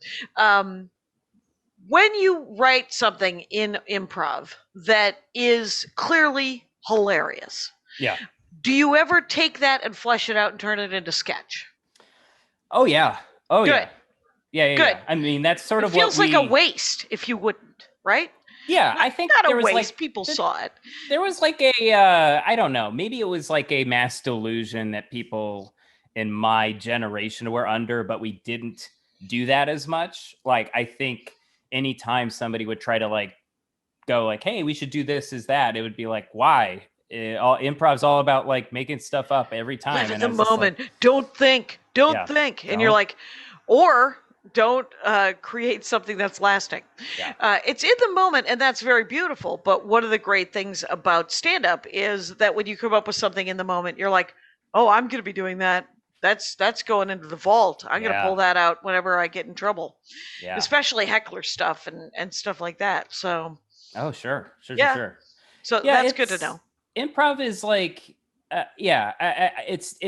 When you write something in improv that is clearly hilarious, do you ever take that and flesh it out and turn it into sketch? Oh, yeah. Oh, good. Yeah. Good. I mean, that's sort of what feels like a waste if you wouldn't, right? Yeah, I think not there a was waste. People saw it. There was like a, I don't know, maybe it was like a mass delusion that people in my generation were under, but we didn't do that as much. Like, I think anytime somebody would try to go hey, we should do this, is that, it would be like, why? Improv's all about making stuff up every time. Live in the moment. Don't think. And you're like, or don't create something that's lasting. Yeah. It's in the moment, and that's very beautiful. But one of the great things about stand-up is that when you come up with something in the moment, you're like, oh, I'm going to be doing that. That's going into the vault. I'm going to pull that out whenever I get in trouble. Yeah. Especially heckler stuff and stuff like that. So. Oh, sure. So that's good to know. Improv is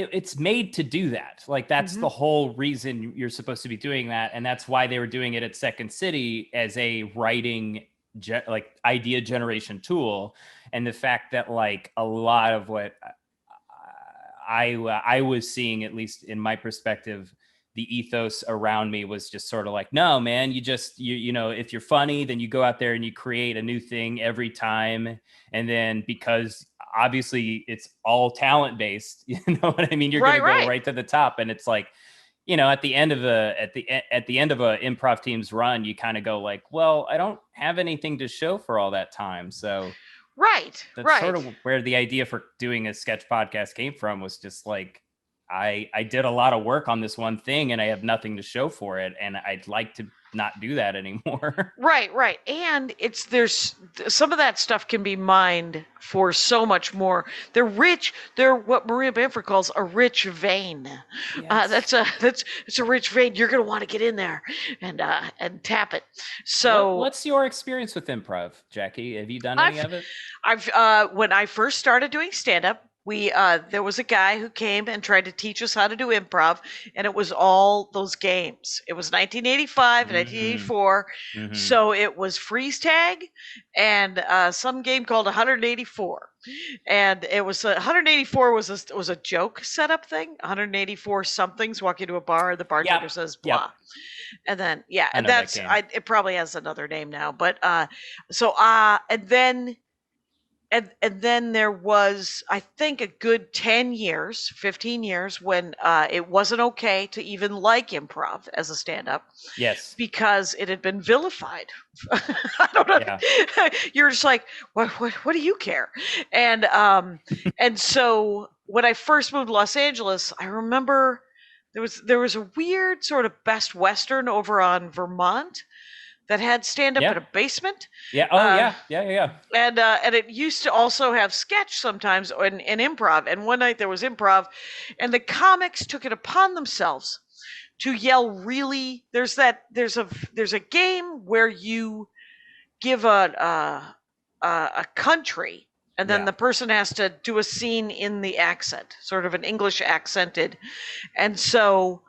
it's made to do that. That's the whole reason you're supposed to be doing that. And that's why they were doing it at Second City as a writing, idea generation tool. And the fact that a lot of what I was seeing, at least in my perspective, the ethos around me was just sort of no, man, you if you're funny, then you go out there and you create a new thing every time. And then, because obviously it's all talent based, you know what I mean? You're going to go right to the top. And it's at the end of at the end of a improv team's run, you kind of go well, I don't have anything to show for all that time. So that's sort of where the idea for doing a sketch podcast came from, was just I did a lot of work on this one thing and I have nothing to show for it. And I'd like to not do that anymore. Right. And there's some of that stuff can be mined for so much more. They're rich. They're what Maria Bamford calls a rich vein. Yes. That's a rich vein. You're going to want to get in there and tap it. So what's your experience with improv, Jackie? Have you done any of it? I've when I first started doing stand-up, there was a guy who came and tried to teach us how to do improv, and it was all those games. It was 1985 and 1984, so it was freeze tag and some game called 184, and it was 184 was a joke setup thing. 184 somethings walk into a bar, and the bartender says blah, and then and that's it probably has another name now, but And then there was, I think, a good 10 years, 15 years when it wasn't okay to even like improv as a stand-up. Yes. Because it had been vilified. I don't know. Yeah. You're just like, what do you care? And so when I first moved to Los Angeles, I remember there was a weird sort of Best Western over on Vermont that had stand-up in a basement. Yeah. Oh, yeah. And it used to also have sketch sometimes and improv. And one night there was improv, and the comics took it upon themselves to yell really. There's a game where you give a country, and then the person has to do a scene in the accent, sort of an English accented. And so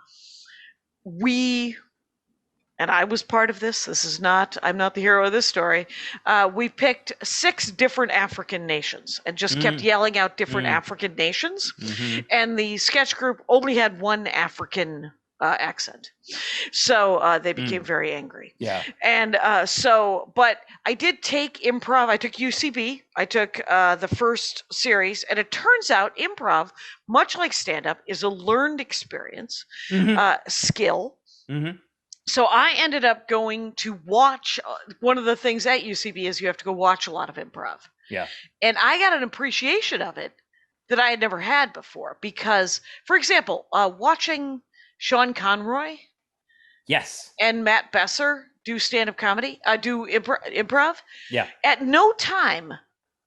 and I was part of this. I'm not the hero of this story. We picked 6 different African nations and just kept yelling out different African nations. And the sketch group only had one African accent. So they became very angry. Yeah. And but I did take improv. I took UCB. I took the first series. And it turns out improv, much like stand-up, is a learned experience, skill. So I ended up going to watch. One of the things at UCB is you have to go watch a lot of improv. Yeah. And I got an appreciation of it that I had never had before. Because, for example, watching Sean Conroy, yes, and Matt Besser do stand-up comedy, do improv. Yeah. At no time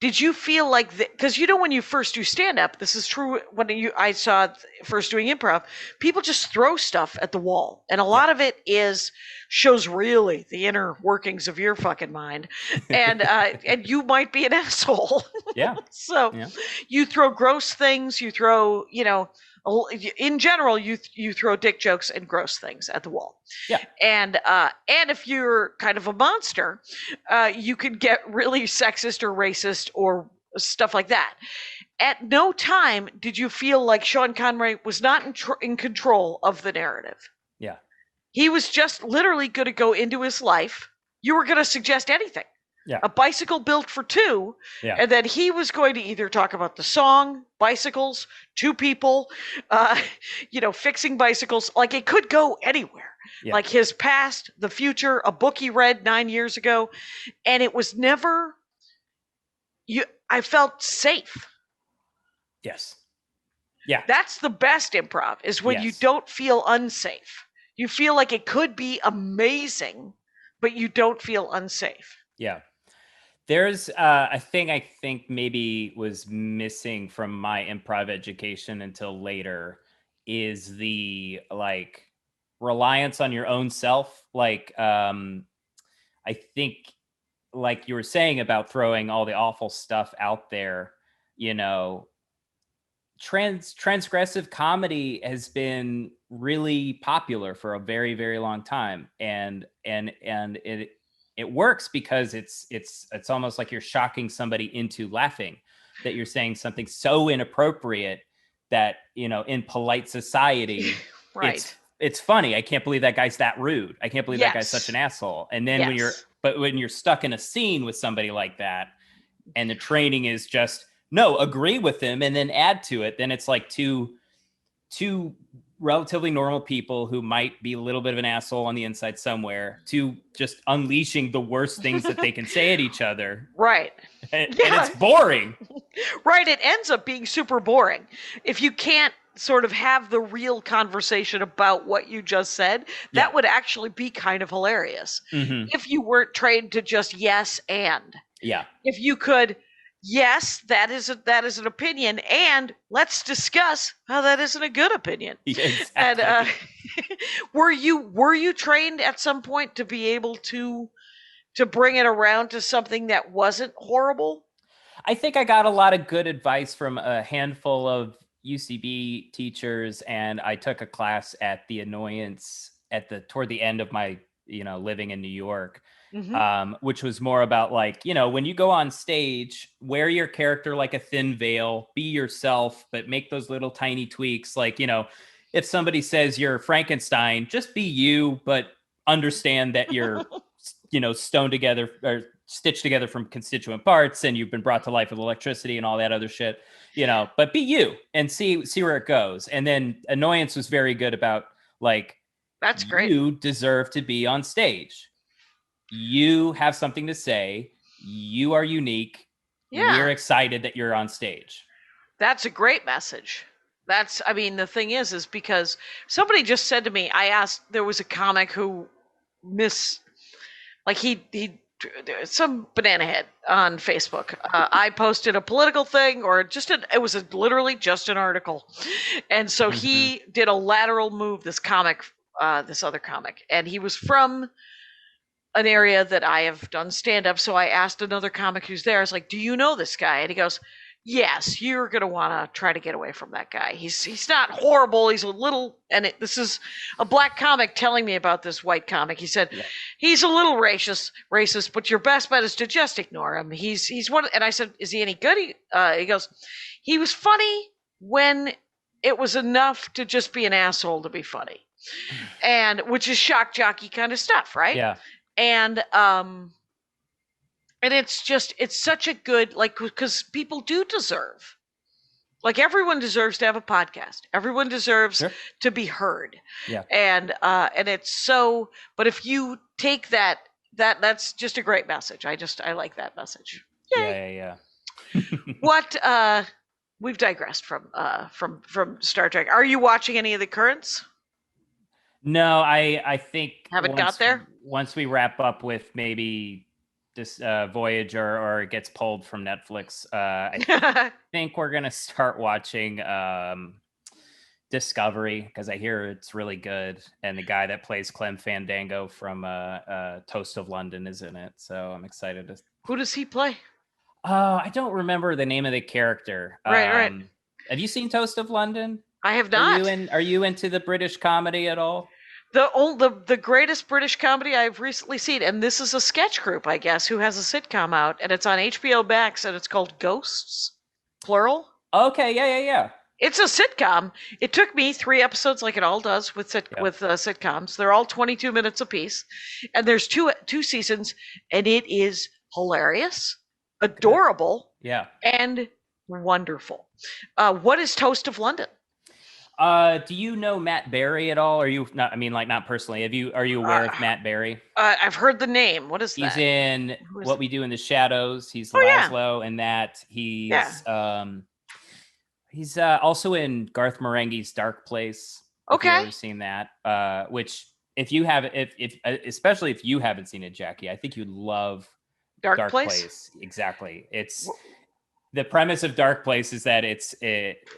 did you feel like that? Because when you first do stand-up, this is true. I saw first doing improv, people just throw stuff at the wall, and a lot of it shows really the inner workings of your fucking mind, and and you might be an asshole. Yeah. So you throw gross things. You throw, in general, you throw dick jokes and gross things at the wall. Yeah. And if you're kind of a monster, you can get really sexist or racist or stuff like that. At no time did you feel like Sean Conroy was not in control of the narrative. Yeah. He was just literally going to go into his life. You were going to suggest anything. Yeah. A bicycle built for 2. Yeah. And then he was going to either talk about the song, bicycles, 2 people, fixing bicycles. Like, it could go anywhere. Yeah. Like his past, the future, a book he read 9 years ago. And it was never, I felt safe. Yes. Yeah. That's the best improv, is when you don't feel unsafe. You feel like it could be amazing, but you don't feel unsafe. Yeah. There's a thing I think maybe was missing from my improv education until later, is the reliance on your own self. I think, like you were saying about throwing all the awful stuff out there, transgressive comedy has been really popular for a very, very long time, and it works because it's almost like you're shocking somebody into laughing, that you're saying something so inappropriate that, in polite society, right, it's funny. I can't believe that guy's that rude. I can't believe that guy's such an asshole. And then when you're stuck in a scene with somebody like that, and the training is just, no, agree with him and then add to it, then it's like two relatively normal people who might be a little bit of an asshole on the inside somewhere, to just unleashing the worst things that they can say at each other. Right. And it's boring. Right. It ends up being super boring. If you can't sort of have the real conversation about what you just said, that would actually be kind of hilarious. Mm-hmm. If you weren't trained to just yes and. Yeah. If you could, yes, that is an opinion, and let's discuss how that isn't a good opinion. Yeah, exactly. And were you trained at some point to be able to bring it around to something that wasn't horrible? I think I got a lot of good advice from a handful of UCB teachers, and I took a class at the Annoyance toward the end of my living in New York. Mm-hmm. Which was more about when you go on stage, wear your character like a thin veil, be yourself, but make those little tiny tweaks. If somebody says you're Frankenstein, just be you, but understand that you're, stitched together from constituent parts, and you've been brought to life with electricity and all that other shit, but be you and see where it goes. And then Annoyance was very good about that's great. You deserve to be on stage. You have something to say. You are unique. Yeah. We're excited that you're on stage. That's a great message. The thing is because somebody just said to me, there was a comic who he some banana head on Facebook. I posted a political thing, or it was literally just an article. And so he did a lateral move, this comic, this other comic, and he was from an area that I have done stand up. So I asked another comic who's there, I was like, do you know this guy? And he goes, yes, you're going to want to try to get away from that guy. He's not horrible. He's a little, and this is a black comic telling me about this white comic. He said, he's a little racist, but your best bet is to just ignore him. He's one. And I said, is he any good? He goes, he was funny when it was enough to just be an asshole to be funny. And which is shock jockey kind of stuff, right? Yeah. And it's such a good, like, because people do deserve, like, everyone deserves to have a podcast. Everyone deserves to be heard. Yeah. And it's so, but if you take that's just a great message. I like that message. Yay. Yeah. What, we've digressed from Star Trek. Are you watching any of the currents? No, I think haven't got there. Once we wrap up with maybe this Voyager, or it gets pulled from Netflix, I think we're gonna start watching Discovery, because I hear it's really good, and the guy that plays Clem Fandango from Toast of London is in it, so I'm excited to. Who does he play? I don't remember the name of the character. Right. Have you seen Toast of London? I have not. Are you into the British comedy at all? The greatest British comedy I've recently seen, and this is a sketch group, I guess, who has a sitcom out, and it's on HBO Max, and it's called Ghosts, plural. Okay, yeah. It's a sitcom. It took me 3 episodes, like it all does with sitcoms. They're all 22 minutes apiece, and there's two seasons, and it is hilarious, adorable, and wonderful. What is Toast of London? Do you know Matt Berry at all? Are you not? I mean, like, not personally. Are you aware of Matt Berry? I've heard the name. What is that? He's in What We Do in the Shadows. He's Laszlo, and that he's also in Garth Marenghi's Dark Place. Okay, if you've ever seen that? Which, if you have, if especially if you haven't seen it, Jackie, I think you'd love Dark Place. Exactly. The premise of Dark Place is that it's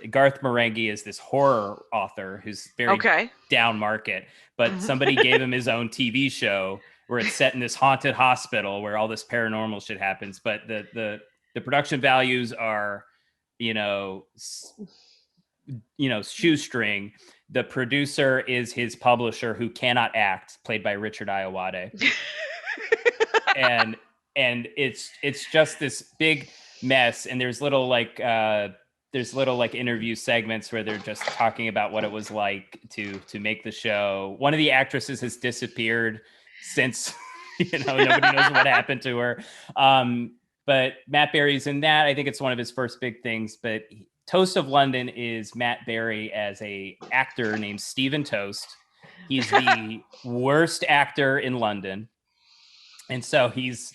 Garth Marenghi is this horror author who's very down market, but somebody gave him his own TV show where it's set in this haunted hospital where all this paranormal shit happens. But the production values are, shoestring. The producer is his publisher, who cannot act, played by Richard Ayoade. and it's just this big mess, and there's little interview segments where they're just talking about what it was like to make the show. One of the actresses has disappeared since nobody knows what happened to her, but Matt Berry's in that. I think it's one of his first big things. But Toast of London is Matt Berry as a actor named Stephen Toast. He's the worst actor in London, and so he's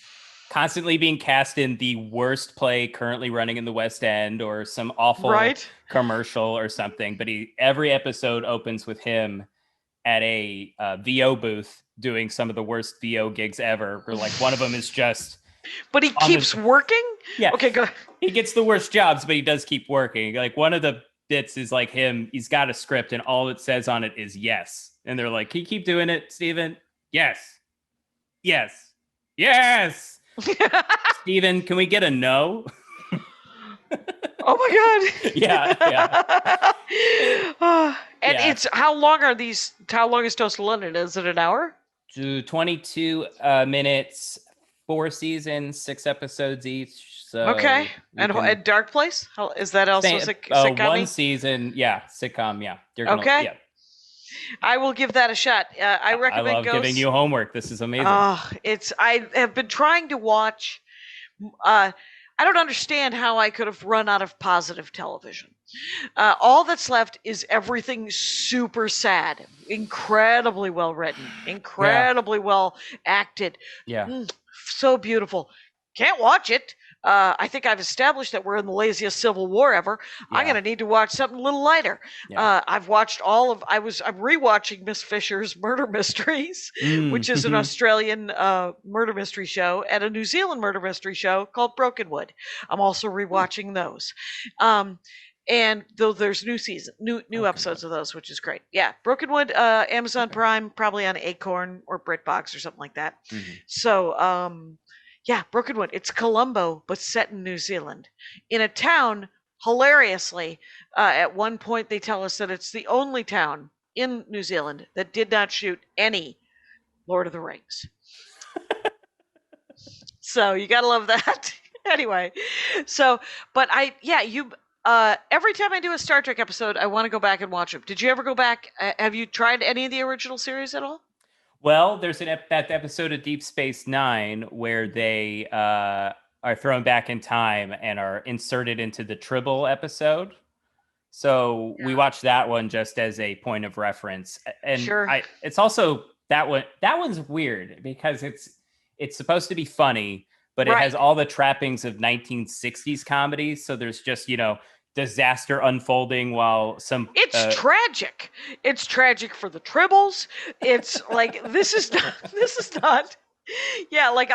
constantly being cast in the worst play currently running in the West End, or some awful commercial or something. But every episode opens with him at a VO booth doing some of the worst VO gigs ever. Where, like, one of them is just. But he keeps working? Yeah. Okay, go ahead. He gets the worst jobs, but he does keep working. Like, one of the bits is like he's got a script, and all it says on it is yes. And they're like, can you keep doing it, Steven? Yes. Steven, can we get a no? Oh my God. Yeah. It's how long is Toast of London? Is it an hour? 22 minutes, 4 seasons, 6 episodes each. So okay. And Dark Place? How, is that also sitcom? 1 season, sitcom, yeah. Okay. Yeah. I will give that a shot. I recommend. I love giving you homework. This is amazing. I have been trying to watch. I don't understand how I could have run out of positive television. All that's left is everything super sad, incredibly well written, incredibly well acted. Yeah. So beautiful. Can't watch it. I think I've established that we're in the laziest Civil War ever. Yeah. I'm going to need to watch something a little lighter. Yeah. I've watched I'm rewatching Miss Fisher's Murder Mysteries, which is an Australian murder mystery show, and a New Zealand murder mystery show called Brokenwood. I'm also rewatching those. And though there's new episodes of those, which is great. Yeah, Broken Wood, Amazon Prime, probably on Acorn or BritBox or something like that. So, yeah, Broken Wood. It's Colombo, but set in New Zealand, in a town. Hilariously, at one point they tell us that it's the only town in New Zealand that did not shoot any Lord of the Rings. So you gotta love that. Anyway, so but every time I do a Star Trek episode, I want to go back and watch them. Did you ever go back? Have you tried any of the original series at all? Well, there's that episode of Deep Space Nine where they are thrown back in time and are inserted into the Tribble episode. So we watched that one just as a point of reference. And sure. It's also that one's weird because it's supposed to be funny, but it has all the trappings of 1960s comedies. So there's just, disaster unfolding while it's tragic. It's tragic for the Tribbles. It's like this is not yeah, like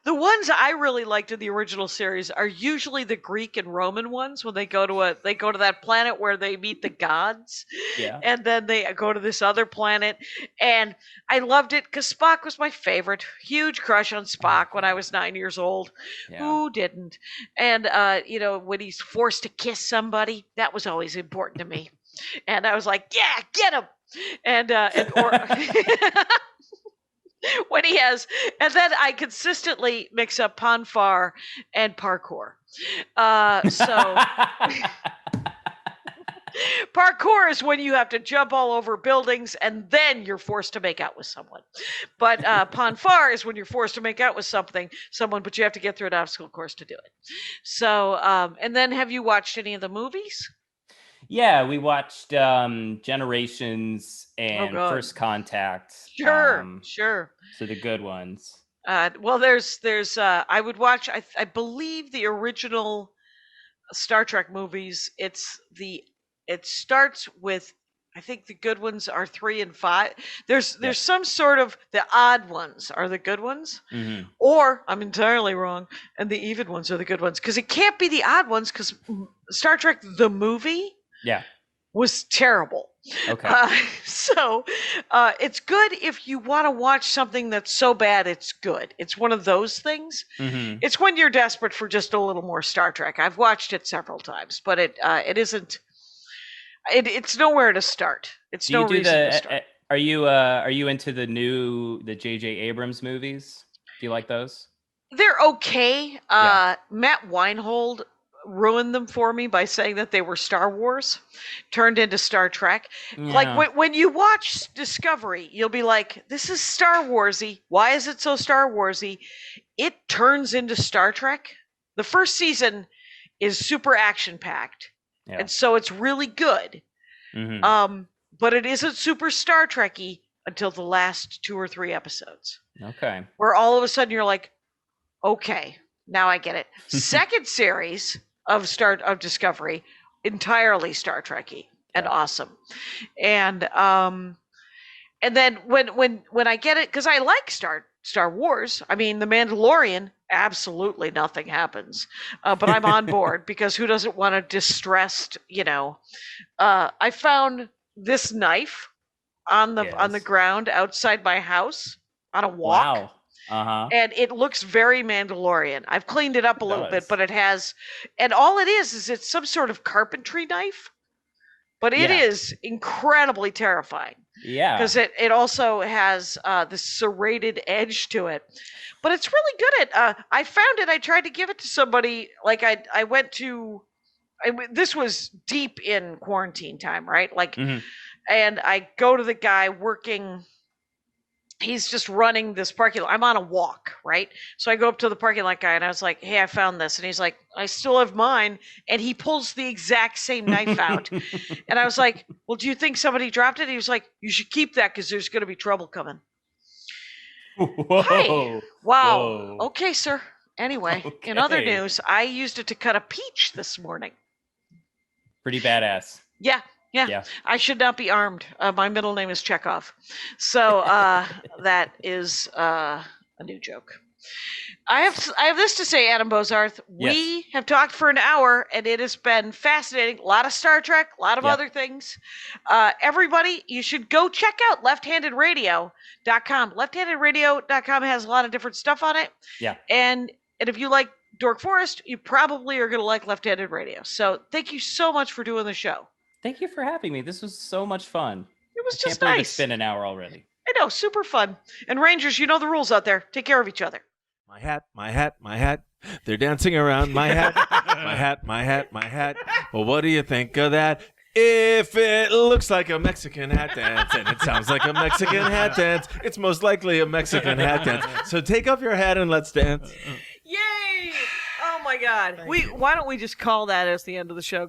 the ones I really liked in the original series are usually the Greek and Roman ones when they go to that planet where they meet the gods. Yeah. And then they go to this other planet. And I loved it because Spock was my favorite. Huge crush on Spock when I was 9 years old. Yeah. Who didn't? And when he's forced to kiss somebody, that was always important to me. And I was like, yeah, get him. And when he has, and then I consistently mix up Ponfar and parkour. So parkour is when you have to jump all over buildings and then you're forced to make out with someone. But Ponfar is when you're forced to make out with someone, but you have to get through an obstacle course to do it. So, and then have you watched any of the movies? Yeah, we watched Generations and First Contact. Sure. So the good ones. Well, there's I would watch. I believe the original Star Trek movies. It starts with. I think the good ones are 3 and 5. There's some sort of the odd ones are the good ones, or I'm entirely wrong, and the even ones are the good ones because it can't be the odd ones because Star Trek the movie. Yeah. Was terrible. Okay. So it's good if you want to watch something that's so bad it's good. It's one of those things. It's when you're desperate for just a little more Star Trek. I've watched it several times, but it isn't. It's nowhere to start. It's no reason to start. Are you into the J.J. Abrams movies? Do you like those? They're okay. Matt Weinhold ruined them for me by saying that they were Star Wars turned into Star Trek. Yeah. Like when you watch Discovery, you'll be like, this is Star Warsy. Why is it so Star Warsy? It turns into Star Trek. The first season is super action packed. Yeah. And so it's really good. But it isn't super Star Trek-y until the last 2 or 3 episodes. Okay. Where all of a sudden you're like, okay, now I get it. Second series of Discovery, entirely Star Trek-y and awesome. And then when I get it, because I like Star Wars. I mean, The Mandalorian, absolutely nothing happens. But I'm on board because who doesn't want a distressed, I found this knife on the ground outside my house on a walk. Wow. Uh-huh. And it looks very Mandalorian. I've cleaned it up a little bit, but it has, and all it is it's some sort of carpentry knife, but it is incredibly terrifying. Yeah. Because it also has this serrated edge to it. But it's really good at, I found it, I tried to give it to somebody, like I went to, this was deep in quarantine time, right? Like, and I go to the guy working. He's just running this parking lot. I'm on a walk, right? So I go up to the parking lot guy and I was like, hey, I found this. And he's like, I still have mine. And he pulls the exact same knife out. And I was like, well, do you think somebody dropped it? He was like, you should keep that because there's going to be trouble coming. Whoa. Hi. Wow. Whoa. Okay, sir. Anyway, in other news, I used it to cut a peach this morning. Pretty badass. Yeah. I should not be armed. My middle name is Chekhov. So that is a new joke. I have this to say, Adam Bozarth. We have talked for an hour, and it has been fascinating. A lot of Star Trek, a lot of other things. Everybody, you should go check out lefthandedradio.com. Lefthandedradio.com has a lot of different stuff on it. Yeah. And if you like Dork Forest, you probably are going to like Left Handed Radio. So thank you so much for doing the show. Thank you for having me. This was so much fun. It was I just can't believe nice. It's been an hour already. I know, super fun. And Rangers, you know the rules out there. Take care of each other. My hat, my hat, my hat. They're dancing around my hat. My hat, my hat, my hat. Well, what do you think of that? If it looks like a Mexican hat dance and it sounds like a Mexican hat dance, it's most likely a Mexican hat dance. So take off your hat and let's dance. Yay! Oh my God. Why don't we just call that as the end of the show?